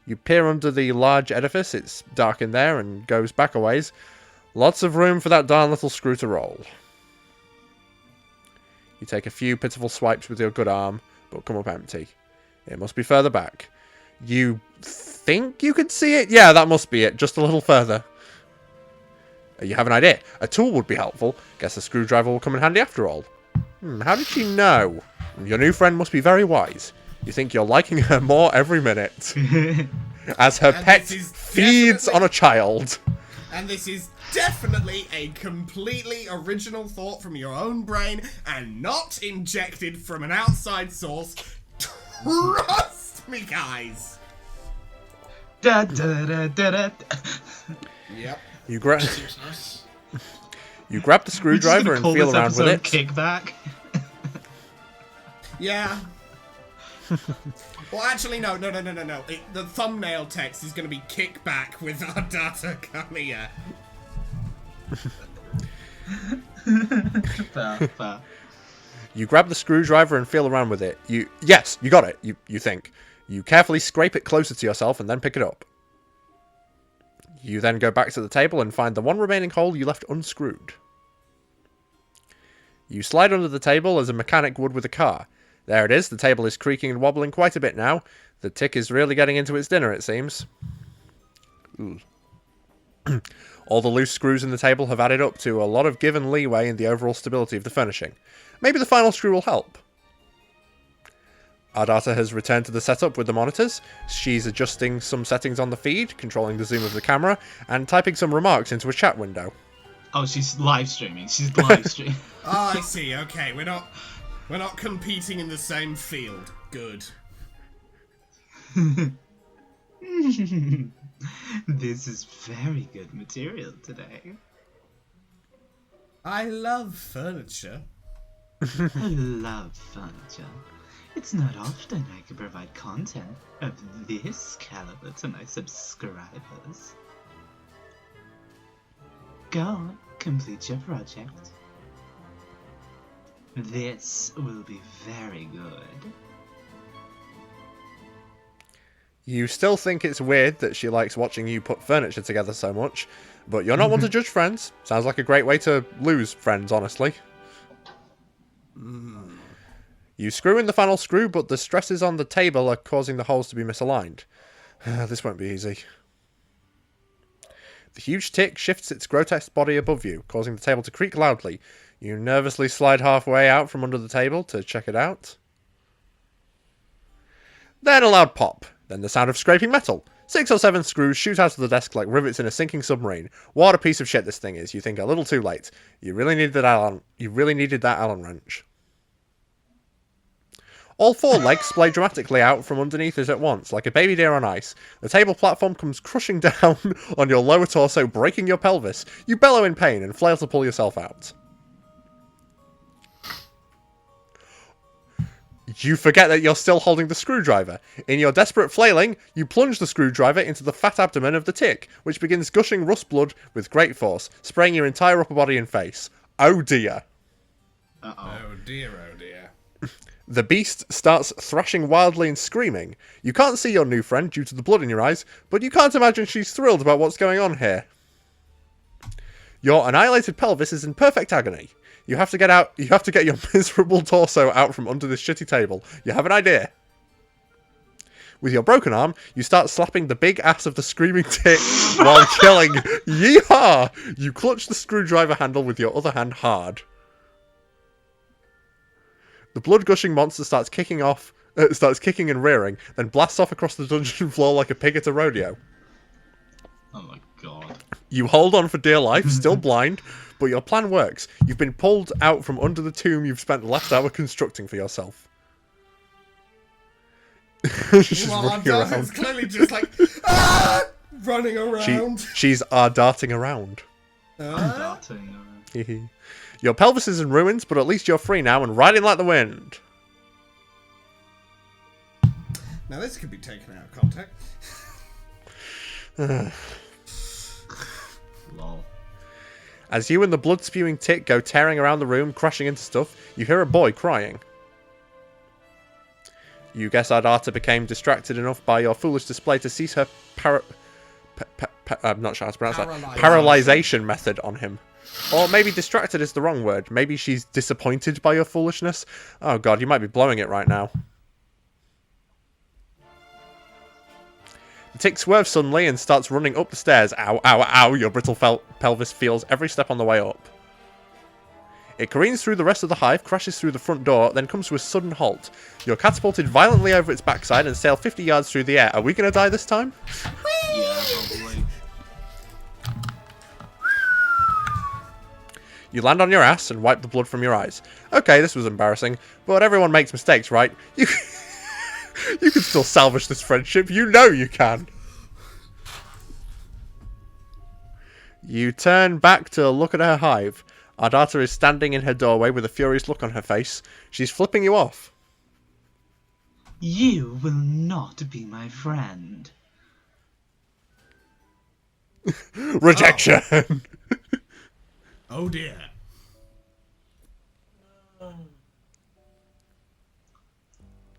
You peer under the large edifice. It's dark in there and goes back a ways. Lots of room for that darn little screw to roll. You take a few pitiful swipes with your good arm, but come up empty. It must be further back. You think you could see it? Yeah, that must be it. Just a little further. You have an idea. A tool would be helpful. Guess a screwdriver will come in handy after all. How did she know? Your new friend must be very wise. You think you're liking her more every minute. As her pet feeds on a child. And this is definitely a completely original thought from your own brain and not injected from an outside source. Trust me, guys. Da da da da da. Yep. You grab Seems nice. the screwdriver and feel around with it. Kickback. Yeah. Well, actually, no. The thumbnail text is going to be kickback with our data Kalia. Fair. You grab the screwdriver and feel around with it. Yes, you got it, you think. You carefully scrape it closer to yourself and then pick it up. You then go back to the table and find the one remaining hole you left unscrewed. You slide under the table as a mechanic would with a car. There it is, the table is creaking and wobbling quite a bit now. The tick is really getting into its dinner, it seems. All the loose screws in the table have added up to a lot of give and leeway in the overall stability of the furnishing. Maybe the final screw will help. Ardata has returned to the setup with the monitors. She's adjusting some settings on the feed, controlling the zoom of the camera, and typing some remarks into a chat window. Oh, she's live streaming. She's live streaming. Oh, I see. Okay, we're not competing in the same field. Good. This is very good material today. I love furniture. I love furniture. It's not often I can provide content of this caliber to my subscribers. Go on, complete your project. This will be very good. You still think it's weird that she likes watching you put furniture together so much, but you're not one to judge friends. Sounds like a great way to lose friends, honestly. You screw in the final screw, but the stresses on the table are causing the holes to be misaligned. This won't be easy. The huge tick shifts its grotesque body above you, causing the table to creak loudly. You nervously slide halfway out from under the table to check it out. Then a loud pop. Then the sound of scraping metal. 6 or 7 screws shoot out of the desk like rivets in a sinking submarine. What a piece of shit this thing is. You think a little too late. You really needed that Allen wrench. All 4 legs splay dramatically out from underneath it at once, like a baby deer on ice. The table platform comes crushing down on your lower torso, breaking your pelvis. You bellow in pain and flail to pull yourself out. You forget that you're still holding the screwdriver. In your desperate flailing, you plunge the screwdriver into the fat abdomen of the tick, which begins gushing rust blood with great force, spraying your entire upper body and face. Oh dear. Uh-oh. Oh dear, oh dear. The beast starts thrashing wildly and screaming. You can't see your new friend due to the blood in your eyes, but you can't imagine she's thrilled about what's going on here. Your annihilated pelvis is in perfect agony. You have to get your miserable torso out from under this shitty table. You have an idea. With your broken arm, you start slapping the big ass of the screaming tick while yelling, "Yeehaw!" You clutch the screwdriver handle with your other hand hard. The blood-gushing monster starts kicking and rearing, then blasts off across the dungeon floor like a pig at a rodeo. Oh my god. You hold on for dear life, still blind, but your plan works. You've been pulled out from under the tomb you've spent the last hour constructing for yourself. She's running around. It's clearly just like, running around. She's darting around. Darting around. Your pelvis is in ruins, but at least you're free now and riding like the wind. Now this could be taken out of context. Lol. As you and the blood-spewing tick go tearing around the room, crashing into stuff, you hear a boy crying. You guess Ardata became distracted enough by your foolish display to cease her I'm not sure how to pronounce that. Paralyzation method on him. Or maybe distracted is the wrong word. Maybe she's disappointed by your foolishness. Oh god, you might be blowing it right now. The tick swerves suddenly and starts running up the stairs. Ow, ow, ow, your brittle pelvis feels every step on the way up. It careens through the rest of the hive, crashes through the front door, then comes to a sudden halt. You're catapulted violently over its backside and sail 50 yards through the air. Are we going to die this time? Yeah, probably. You land on your ass and wipe the blood from your eyes. Okay, this was embarrassing, but everyone makes mistakes, right? You can still salvage this friendship. You know you can. You turn back to look at her hive. Ardata is standing in her doorway with a furious look on her face. She's flipping you off. You will not be my friend. Rejection! Oh dear.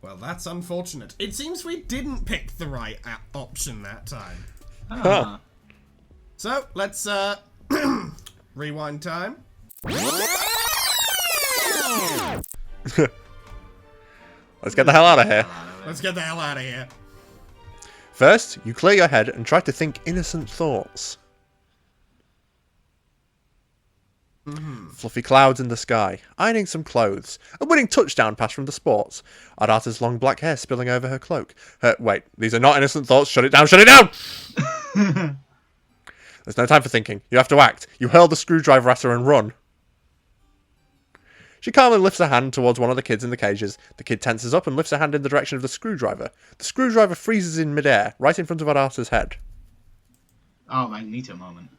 Well, that's unfortunate. It seems we didn't pick the right option that time. Ah. So, let's, rewind time. Let's get the hell out of here. Let's get the hell out of here. First, you clear your head and try to think innocent thoughts. Fluffy clouds in the sky, ironing some clothes, a winning touchdown pass from the sports, Ardata's long black hair spilling over her cloak. Wait, these are not innocent thoughts. Shut it down, shut it down! There's no time for thinking. You have to act. You hurl the screwdriver at her and run. She calmly lifts her hand towards one of the kids in the cages. The kid tenses up and lifts her hand in the direction of the screwdriver. The screwdriver freezes in midair, right in front of Ardata's head. Oh, Magneto moment.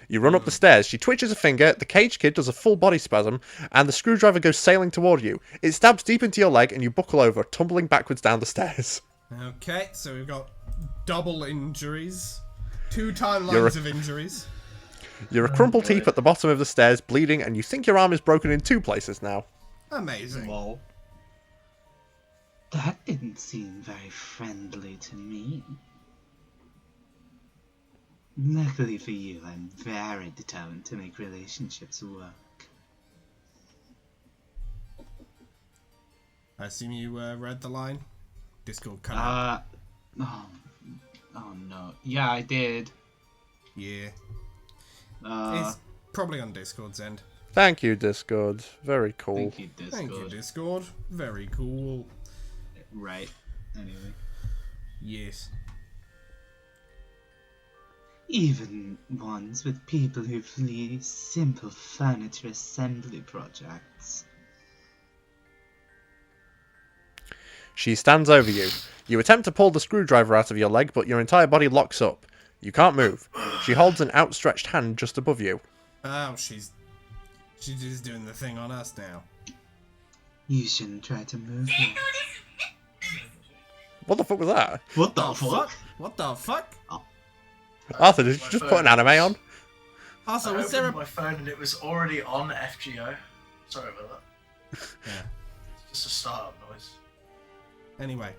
You run up the stairs. She twitches a finger, the cage kid does a full body spasm, and the screwdriver goes sailing toward you. It stabs deep into your leg and you buckle over, tumbling backwards down the stairs. Okay, so we've got double injuries. 2 timelines of injuries. You're a crumpled heap at the bottom of the stairs, bleeding, and you think your arm is broken in 2 places now. Amazing. Lol. That didn't seem very friendly to me. Luckily for you, I'm very determined to make relationships work. I assume you read the line? Discord cut out. Oh no. Yeah, I did. Yeah. It's probably on Discord's end. Thank you, Discord. Very cool. Thank you, Discord. Thank you, Discord. Very cool. Right. Anyway. Yes. Even ones with people who flee simple furniture assembly projects. She stands over you. You attempt to pull the screwdriver out of your leg, but your entire body locks up. You can't move. She holds an outstretched hand just above you. Oh, she's just doing the thing on us now. You shouldn't try to move me. What the fuck was that? What the Oh, fuck? What the fuck? Arthur, did you just put an anime on? Also, I was there opened a... my phone and it was already on FGO. Sorry about that. Yeah. It's just a startup noise. Anyway.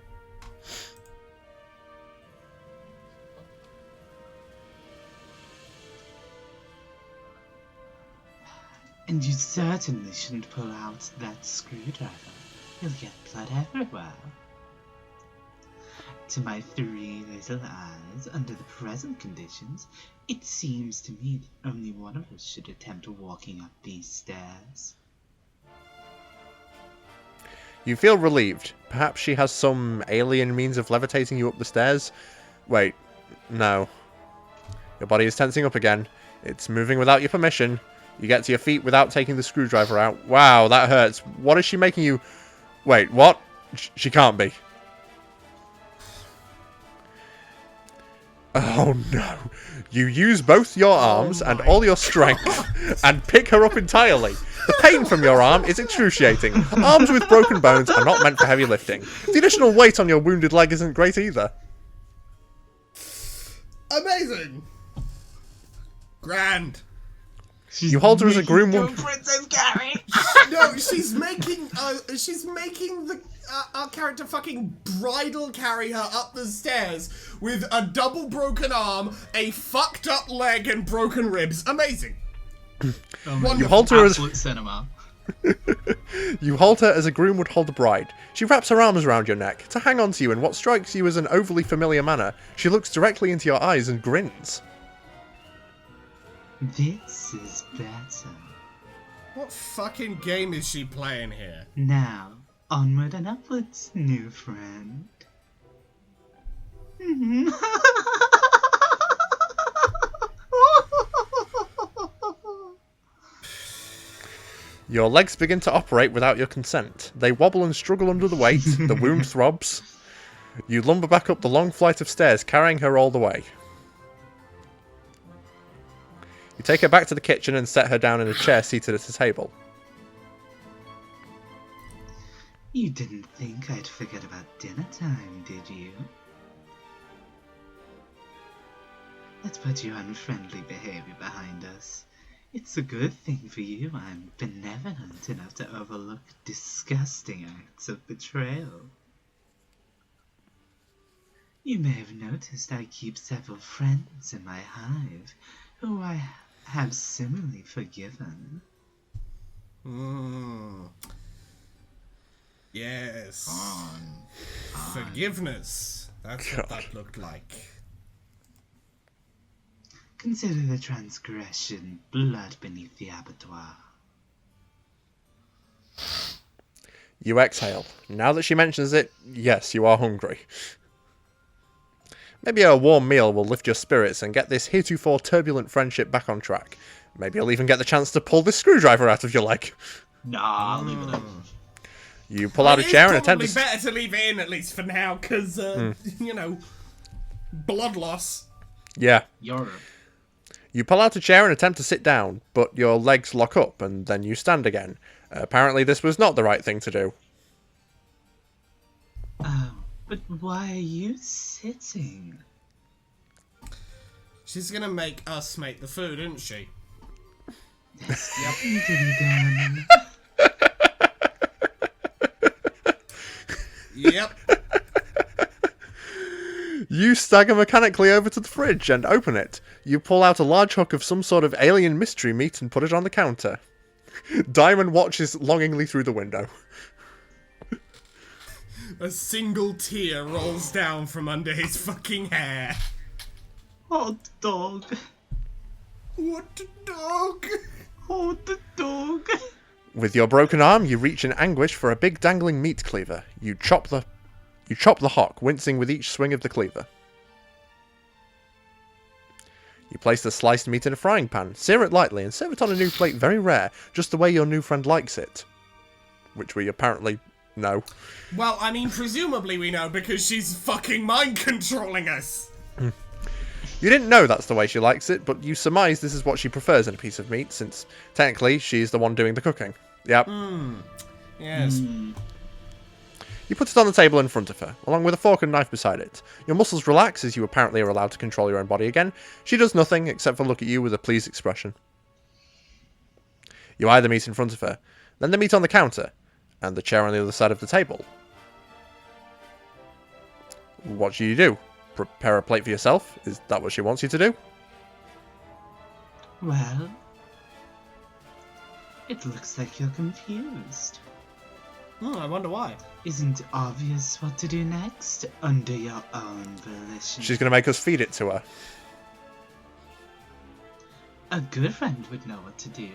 And you certainly shouldn't pull out that screwdriver. You'll get blood everywhere. To my three little eyes, under the present conditions, it seems to me that only one of us should attempt walking up these stairs. You feel relieved. Perhaps she has some alien means of levitating you up the stairs. Wait, no. Your body is tensing up again. It's moving without your permission. You get to your feet without taking the screwdriver out. Wow, that hurts. What is she making you... Wait, what? She can't be. Oh no. You use both your arms and all your strength and pick her up entirely. The pain from your arm is excruciating. Arms with broken bones are not meant for heavy lifting. The additional weight on your wounded leg isn't great either. Amazing! Grand. You hold her as a groom Go, would... Princess Gary! No, she's making the our character fucking bridal carry her up the stairs with a double broken arm, a fucked up leg, and broken ribs. Amazing. You hold her as... Absolute cinema. You hold her as a groom would hold a bride. She wraps her arms around your neck to hang on to you in what strikes you as an overly familiar manner. She looks directly into your eyes and grins. This is better. What fucking game is she playing here? Now, onward and upwards, new friend. Your legs begin to operate without your consent. They wobble and struggle under the weight. The wound throbs. You lumber back up the long flight of stairs, carrying her all the way. You take her back to the kitchen and set her down in a chair seated at a table. You didn't think I'd forget about dinner time, did you? Let's put your unfriendly behavior behind us. It's a good thing for you I'm benevolent enough to overlook disgusting acts of betrayal. You may have noticed I keep several friends in my hive, who I have similarly forgiven. Yes. Forgiveness. That's what that looked like. Consider the transgression blood beneath the abattoir. You exhale. Now that she mentions it, yes, you are hungry. Maybe a warm meal will lift your spirits and get this heretofore turbulent friendship back on track. Maybe you'll even get the chance to pull this screwdriver out of your leg. Nah, leave it up. You pull out a chair and attempt It's to... probably better to leave it in, at least for now, because, you know, blood loss. Yeah. You're... You pull out a chair and attempt to sit down, but your legs lock up and then you stand again. Apparently this was not the right thing to do. Oh, but why are you sitting? She's gonna make us make the food, isn't she? Yep. Yep. You stagger mechanically over to the fridge and open it. You pull out a large hook of some sort of alien mystery meat and put it on the counter. Diamond watches longingly through the window. A single tear rolls down from under his fucking hair. Hot dog. What a dog! Hot dog. With your broken arm, you reach in anguish for a big dangling meat cleaver. You chop the hock, wincing with each swing of the cleaver. You place the sliced meat in a frying pan, sear it lightly, and serve it on a new plate very rare, just the way your new friend likes it. Which we apparently know. Well, I mean, presumably we know, because she's fucking mind-controlling us! You didn't know that's the way she likes it, but you surmise this is what she prefers in a piece of meat, since technically she's the one doing the cooking. Yep. Yes. You put it on the table in front of her, along with a fork and knife beside it. Your muscles relax as you apparently are allowed to control your own body again. She does nothing except for look at you with a pleased expression. You eye the meat in front of her, then the meat on the counter, and the chair on the other side of the table. What do you do? Prepare a plate for yourself? Is that what she wants you to do? Well, it looks like you're confused. I wonder why. Isn't it obvious what to do next, under your own volition? She's going to make us feed it to her. A good friend would know what to do.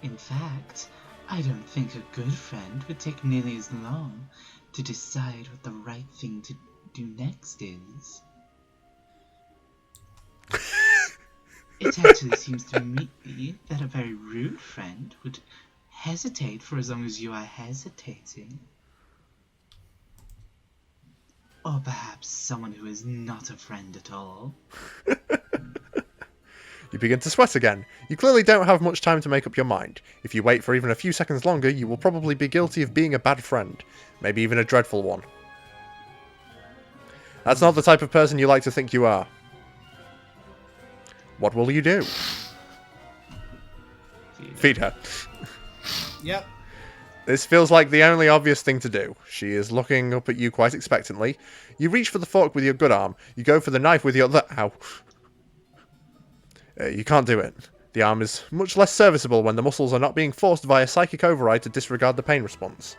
In fact, I don't think a good friend would take nearly as long to decide what the right thing to do next is. It actually seems to me that a very rude friend would hesitate for as long as you are hesitating. Or perhaps someone who is not a friend at all. You begin to sweat again. You clearly don't have much time to make up your mind. If you wait for even a few seconds longer, you will probably be guilty of being a bad friend. Maybe even a dreadful one. That's not the type of person you like to think you are. What will you do? Feed her. Yep. This feels like the only obvious thing to do. She is looking up at you quite expectantly. You reach for the fork with your good arm. You go for the knife with your other... Ow. You can't do it. The arm is much less serviceable when the muscles are not being forced via psychic override to disregard the pain response.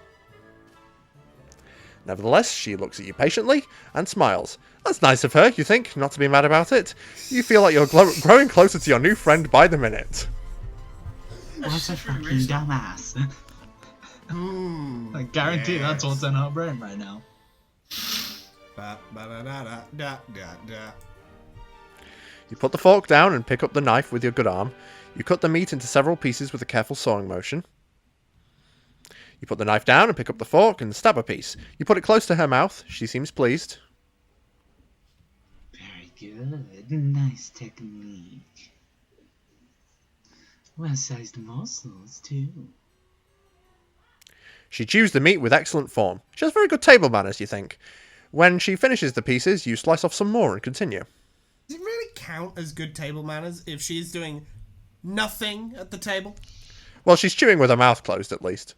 Nevertheless, she looks at you patiently and smiles. That's nice of her, you think, not to be mad about it. You feel like you're growing closer to your new friend by the minute. What a fucking dumbass. I guarantee that's what's in her brain right now. You put the fork down and pick up the knife with your good arm. You cut the meat into several pieces with a careful sawing motion. You put the knife down and pick up the fork and stab a piece. You put it close to her mouth. She seems pleased. Very good. Nice technique. Well-sized morsels, too. She chews the meat with excellent form. She has very good table manners, you think. When she finishes the pieces, you slice off some more and continue. Does it really count as good table manners if she's doing nothing at the table? Well, she's chewing with her mouth closed, at least.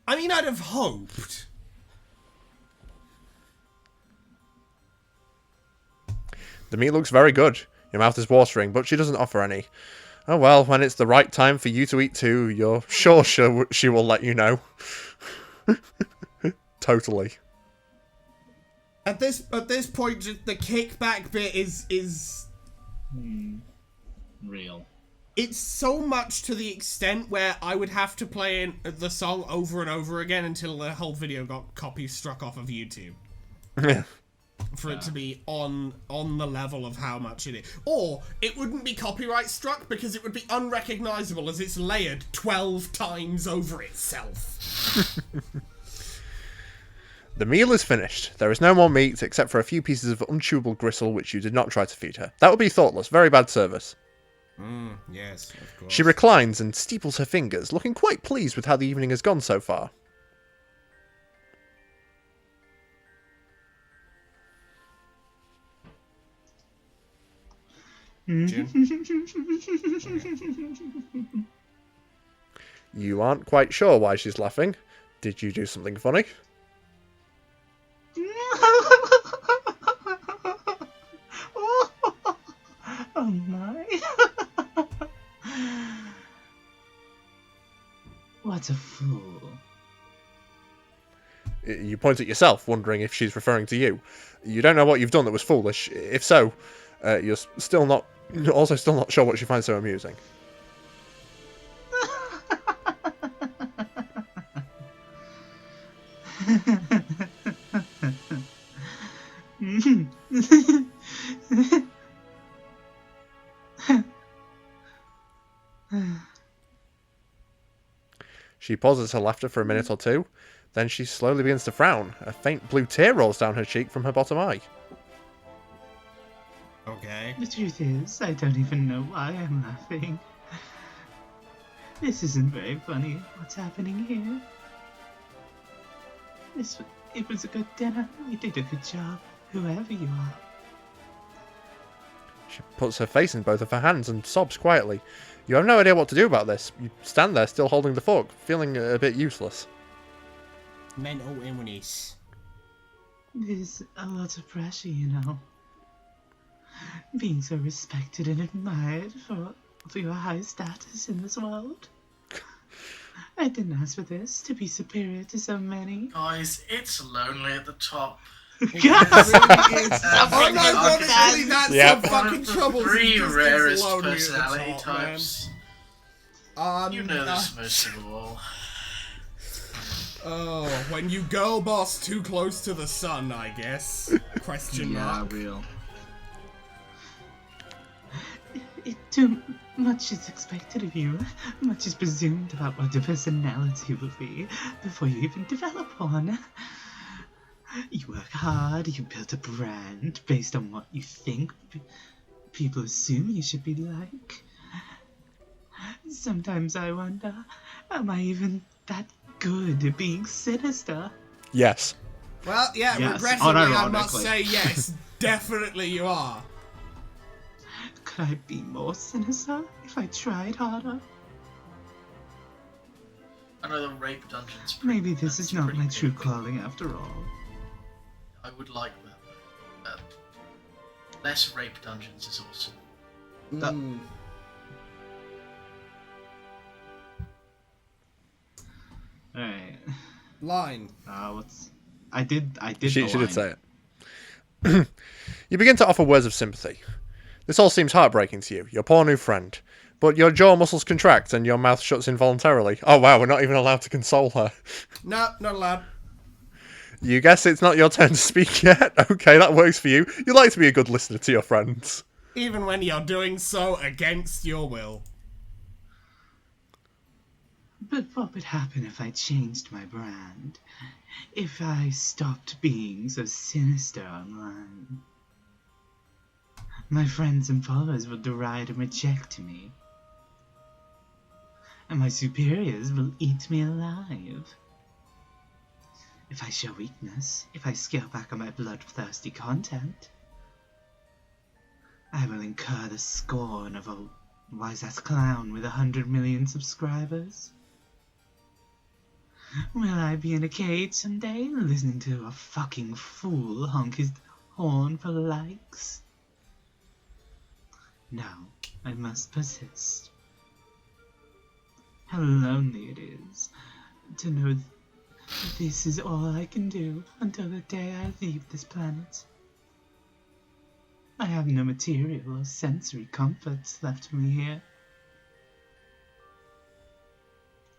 I mean, I'd have hoped. The meat looks very good. Your mouth is watering, but she doesn't offer any. Oh well, when it's the right time for you to eat too, you're sure she will let you know. Totally. At this point, just the kickback bit is Real. It's so much to the extent where I would have to play in the song over and over again until the whole video got copy struck off of YouTube. For it to be on the level of how much it is. Or it wouldn't be copyright struck because it would be unrecognizable as it's layered 12 times over itself. The meal is finished. There is no more meat except for a few pieces of unchewable gristle which you did not try to feed her. That would be thoughtless. Very bad service. Yes, of course. She reclines and steeples her fingers, looking quite pleased with how the evening has gone so far. June? You aren't quite sure why she's laughing. Did you do something funny? Oh my. What a fool. You point at yourself, wondering if she's referring to you. You don't know what you've done that was foolish. If so, you're still not sure what she finds so amusing. She pauses her laughter for a minute or two, then she slowly begins to frown. A faint blue tear rolls down her cheek from her bottom eye. Okay. The truth is, I don't even know why I'm laughing. This isn't very funny. What's happening here? It was a good dinner. You did a good job, whoever you are. She puts her face in both of her hands and sobs quietly. You have no idea what to do about this. You stand there still holding the fork, feeling a bit useless. Mental illness. There's a lot of pressure, you know. Being so respected and admired for your high status in this world. I didn't ask for this, to be superior to so many. Guys, it's lonely at the top. It really is. Oh no, God, honestly, that's Yep. the One fucking of the trouble. three It's rarest lonely at the personality top, types. man. You know this most of all. Oh, when you girl boss too close to the sun, I guess. Question mark. Real. Too much is expected of you. Much is presumed about what your personality will be before you even develop one. You work hard, you build a brand based on what you think people assume you should be like. Sometimes I wonder, am I even that good at being sinister? Yes. Well, yeah, Yes, regrettably, I must unironically. say yes. Definitely you are. Could I be more sinister if I tried harder? I know the rape dungeon's Maybe this is not pretty my true big. calling after all. I would like that, though. Less rape dungeons is awesome. Mm. Alright. Line. What's... I did She the did line. say it. You begin to offer words of sympathy. This all seems heartbreaking to you, your poor new friend. But your jaw muscles contract and your mouth shuts involuntarily. Oh wow, we're not even allowed to console her. No, not allowed. You guess it's not your turn to speak yet? Okay, that works for you. You like to be a good listener to your friends. Even when you're doing so against your will. But what would happen if I changed my brand? If I stopped being so sinister online? My friends and followers will deride and reject me. And my superiors will eat me alive. If I show weakness, if I scale back on my bloodthirsty content, I will incur the scorn of a wise-ass clown with 100 million subscribers. Will I be in a cage someday, listening to a fucking fool honk his horn for likes? No, I must persist. How lonely it is to know this is all I can do until the day I leave this planet. I have no material or sensory comforts left for me here.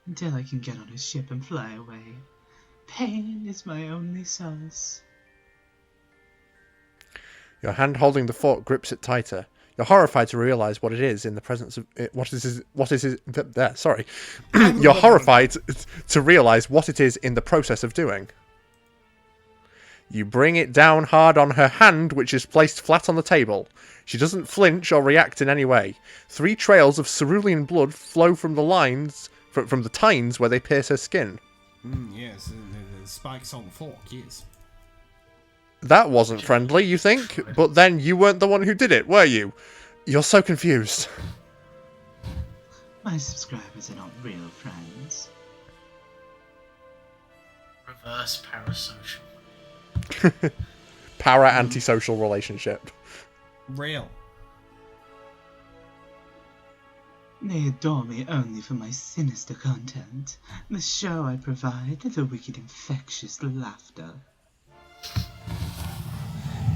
Until I can get on a ship and fly away, pain is my only solace. Your hand holding the fork grips it tighter. You're horrified to realise what it is in the presence of sorry. You're horrified to realise what it is in the process of doing. You bring it down hard on her hand, which is placed flat on the table. She doesn't flinch or react in any way. 3 trails of cerulean blood flow from the lines, from the tines where they pierce her skin. Yes, the spikes on the fork, yes. That wasn't friendly, you think? But then you weren't the one who did it, were you? You're so confused. My subscribers are not real friends. Reverse parasocial. Para-antisocial relationship. Real. They adore me only for my sinister content, the show I provide, the wicked infectious laughter.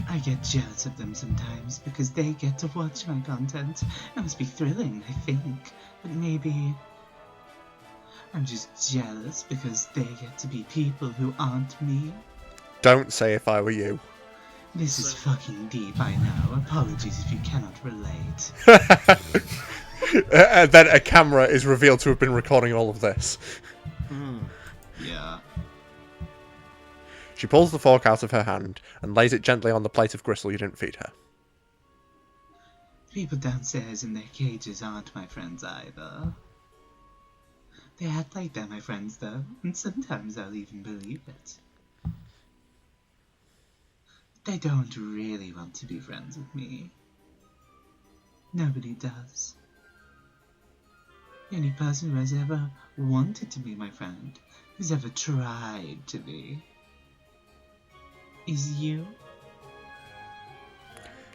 I get jealous of them sometimes because they get to watch my content. It must be thrilling, I think, but maybe I'm just jealous because they get to be people who aren't me. Don't say if I were you. This is fucking deep, I know. Apologies if you cannot relate. And then a camera is revealed to have been recording all of this. Yeah. She pulls the fork out of her hand and lays it gently on the plate of gristle you didn't feed her. People downstairs in their cages aren't my friends either. They act like they're my friends, though, and sometimes I'll even believe it. They don't really want to be friends with me. Nobody does. The only person who has ever wanted to be my friend, who's ever tried to be, is you.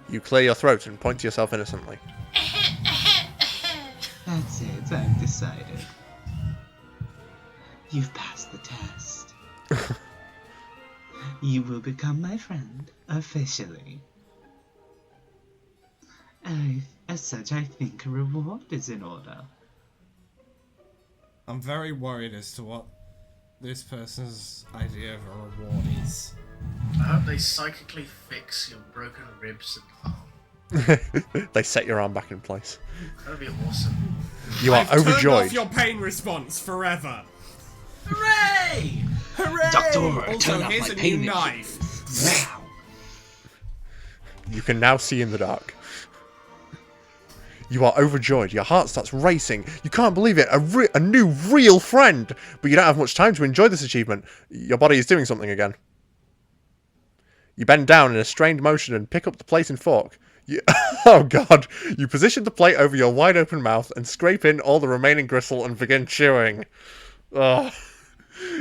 You clear your throat and point to yourself innocently. That's it, I've decided. You've passed the test. You will become my friend, officially. As such, I think a reward is in order. I'm very worried as to what this person's idea of a reward is. I hope they psychically fix your broken ribs and arm. They set your arm back in place. That'd be awesome. You are I've turned overjoyed. off your pain response forever. Hooray! Hooray! Doctor, Also, turn off here's my a new pain knife. Wow. You can now see in the dark. You are overjoyed. Your heart starts racing. You can't believe it. A new, real friend. But you don't have much time to enjoy this achievement. Your body is doing something again. You bend down in a strained motion and pick up the plate and fork. Oh god. You position the plate over your wide open mouth and scrape in all the remaining gristle and begin chewing. Ugh.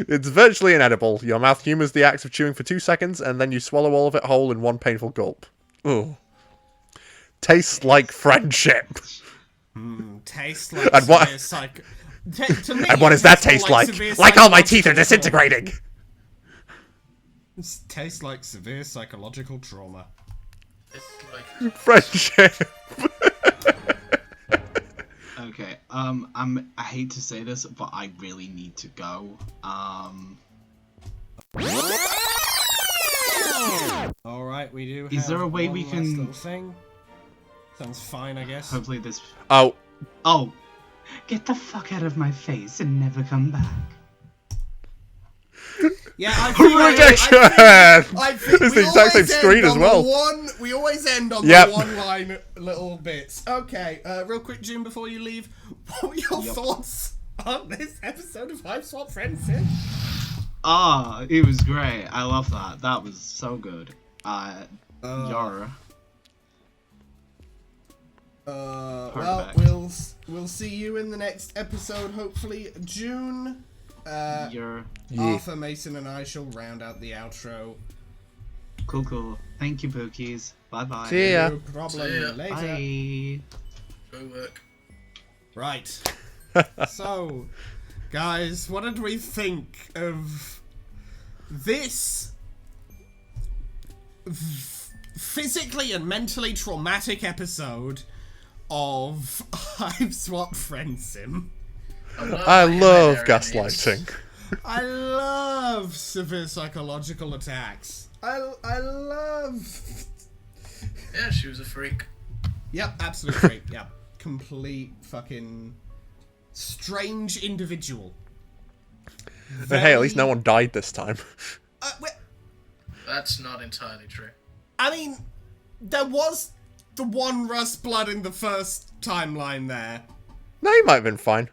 It's virtually inedible. Your mouth humours the act of chewing for 2 seconds and then you swallow all of it whole in one painful gulp. Ugh. Tastes like friendship. Tastes like And what- severe to me, And what it does that tastes taste more like? severe Like all my teeth are psychological trauma. disintegrating. It tastes like severe psychological trauma. It's like Friendship. Okay, I hate to say this, but I really need to go. Alright, we do Is there have a way one we last can- little thing. Sounds fine, I guess. Hopefully this... Oh, Oh! Get the fuck out of my face and never come back. Yeah, I think rejection! I think It's we the exact same always end screen as on well. We always end on Yep. the one-line little bits. Okay, real quick, Jim, before you leave, what were your thoughts on this episode of Hiveswap Friendsim? Ah, it was great. I love that. That was so good. Yar. Well, Perfect. we'll see you in the next episode, hopefully June. You're Arthur, Mason, and I shall round out the outro. cool. Thank you, Pookies. Bye-bye. see ya. No problem. See ya. Later. Bye. go work. Right. So, guys, what did we think of this physically and mentally traumatic episode of Hiveswap Friendsim? I love gaslighting. I love severe psychological attacks. I love... Yeah, she was a freak. Yep, absolute freak. Yep. Complete fucking strange individual. But hey, at least no one died this time. That's not entirely true. I mean, there was the one Rust Blood in the first timeline there. No, you might have been fine.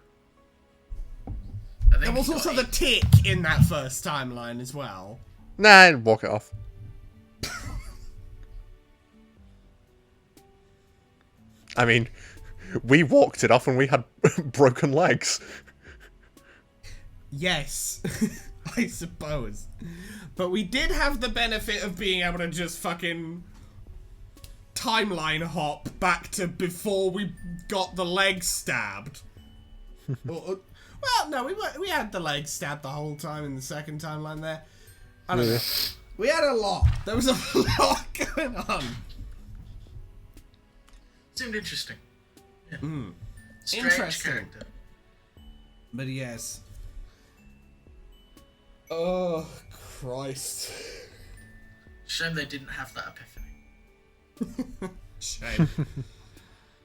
I think There was he also got the tick in that first timeline as well. Nah, walk it off. I mean, we walked it off when we had broken legs. Yes, I suppose. But we did have the benefit of being able to just fucking timeline hop back to before we got the leg stabbed. Well, no, we had the leg stabbed the whole time in the second timeline there. I don't know. We had a lot. There was a lot going on. Seemed interesting. Yeah. Strange Interesting. character. But yes. Oh, Christ. Shame they didn't have that epiphany. Shame.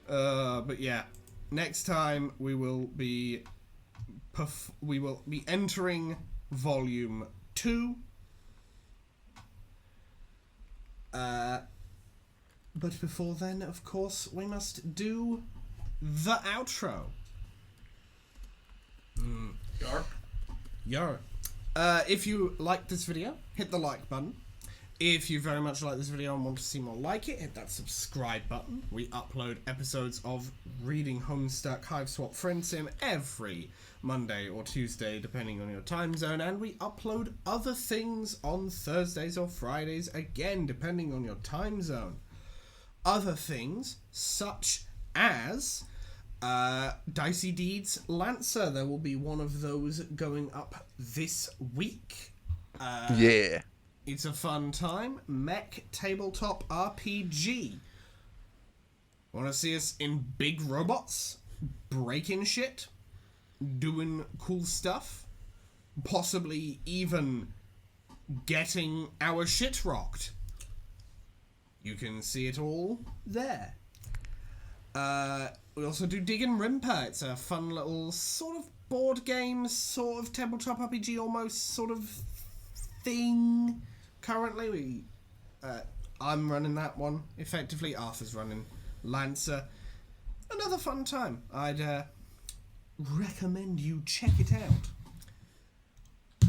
But yeah. Next time we will be entering volume 2. But before then, of course, we must do the outro. Yo. If you liked this video, hit the like button. If you very much like this video and want to see more like it, hit that subscribe button. We upload episodes of Reading Homestuck Hiveswap Friendsim every Monday or Tuesday, depending on your time zone, and we upload other things on Thursdays or Fridays, again, depending on your time zone. Other things, such as Dicey Deeds Lancer. There will be one of those going up this week. Yeah. It's a fun time. Mech tabletop RPG. Want to see us in big robots? Breaking shit? Doing cool stuff? Possibly even getting our shit rocked? You can see it all there. We also do Dig and Rimper. It's a fun little sort of board game, sort of tabletop RPG almost sort of thing. Currently, I'm running that one effectively. Arthur's running Lancer. Another fun time. I'd recommend you check it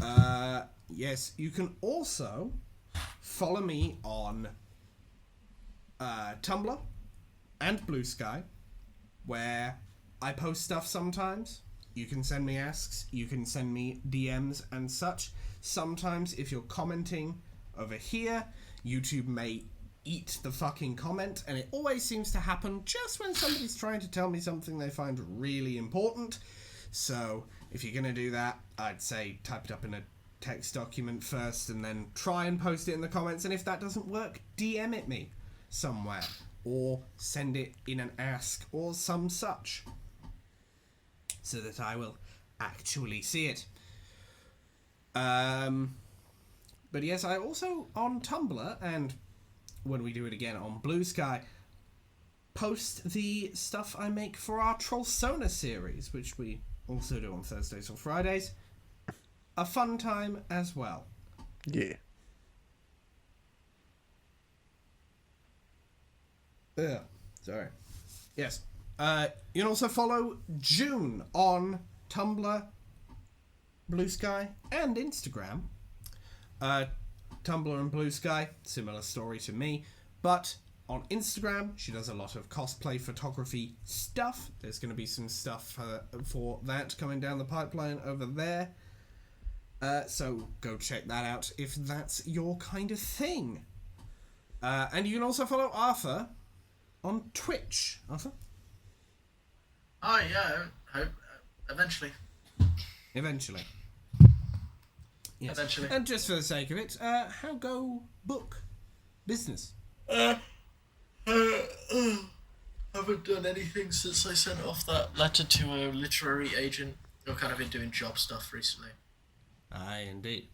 out. Yes, you can also follow me on Tumblr and Blue Sky, where I post stuff sometimes. You can send me asks, you can send me DMs and such. Sometimes if you're commenting over here, YouTube may eat the fucking comment, and it always seems to happen just when somebody's trying to tell me something they find really important. So if you're gonna do that, I'd say type it up in a text document first and then try and post it in the comments, and if that doesn't work, DM it me somewhere or send it in an ask or some such, so that I will actually see it. But yes, I also, on Tumblr, and when we do it again on Blue Sky, post the stuff I make for our Trollsona series, which we also do on Thursdays or Fridays. A fun time as well. Yeah. Sorry. Yes. You can also follow June on Tumblr, Blue Sky, and Instagram. Tumblr and Blue Sky, similar story to me, but on Instagram she does a lot of cosplay photography stuff. There's going to be some stuff for that coming down the pipeline over there, so go check that out if that's your kind of thing. And you can also follow Arthur on Twitch. Arthur? Oh yeah, hope eventually. Eventually. Yes. Eventually. And just for the sake of it, how go book business? Haven't done anything since I sent off that letter to a literary agent. I've kind of been doing job stuff recently. Aye, indeed.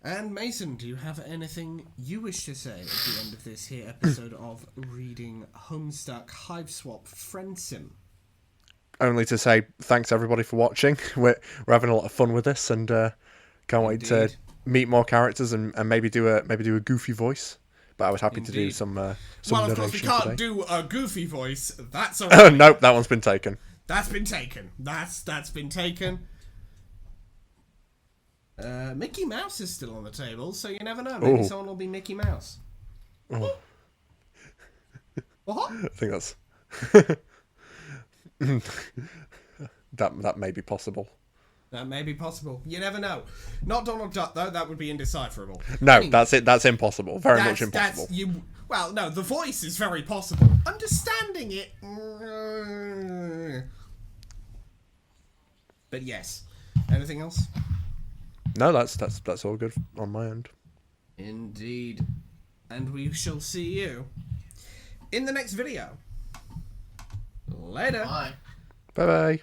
And Mason, do you have anything you wish to say at the end of this here episode of Reading Homestuck Hiveswap Friendsim? Only to say thanks everybody for watching. We're having a lot of fun with this, and can't wait to meet more characters and maybe do a goofy voice. But I was happy to do some well, of course, we narration can't today. do a goofy voice. That's all Oh right. nope, that one's been taken. That's been taken. That's been taken. Mickey Mouse is still on the table, so you never know. Maybe someone will be Mickey Mouse. Oh. What? I think that's that may be possible. That may be possible. You never know. Not Donald Duck, though. That would be indecipherable. No, Anyway, that's it. That's impossible. Very much impossible. Well, no, the voice is very possible. Understanding it... But yes. Anything else? No, that's all good on my end. Indeed. And we shall see you in the next video. Later. Bye. Bye bye.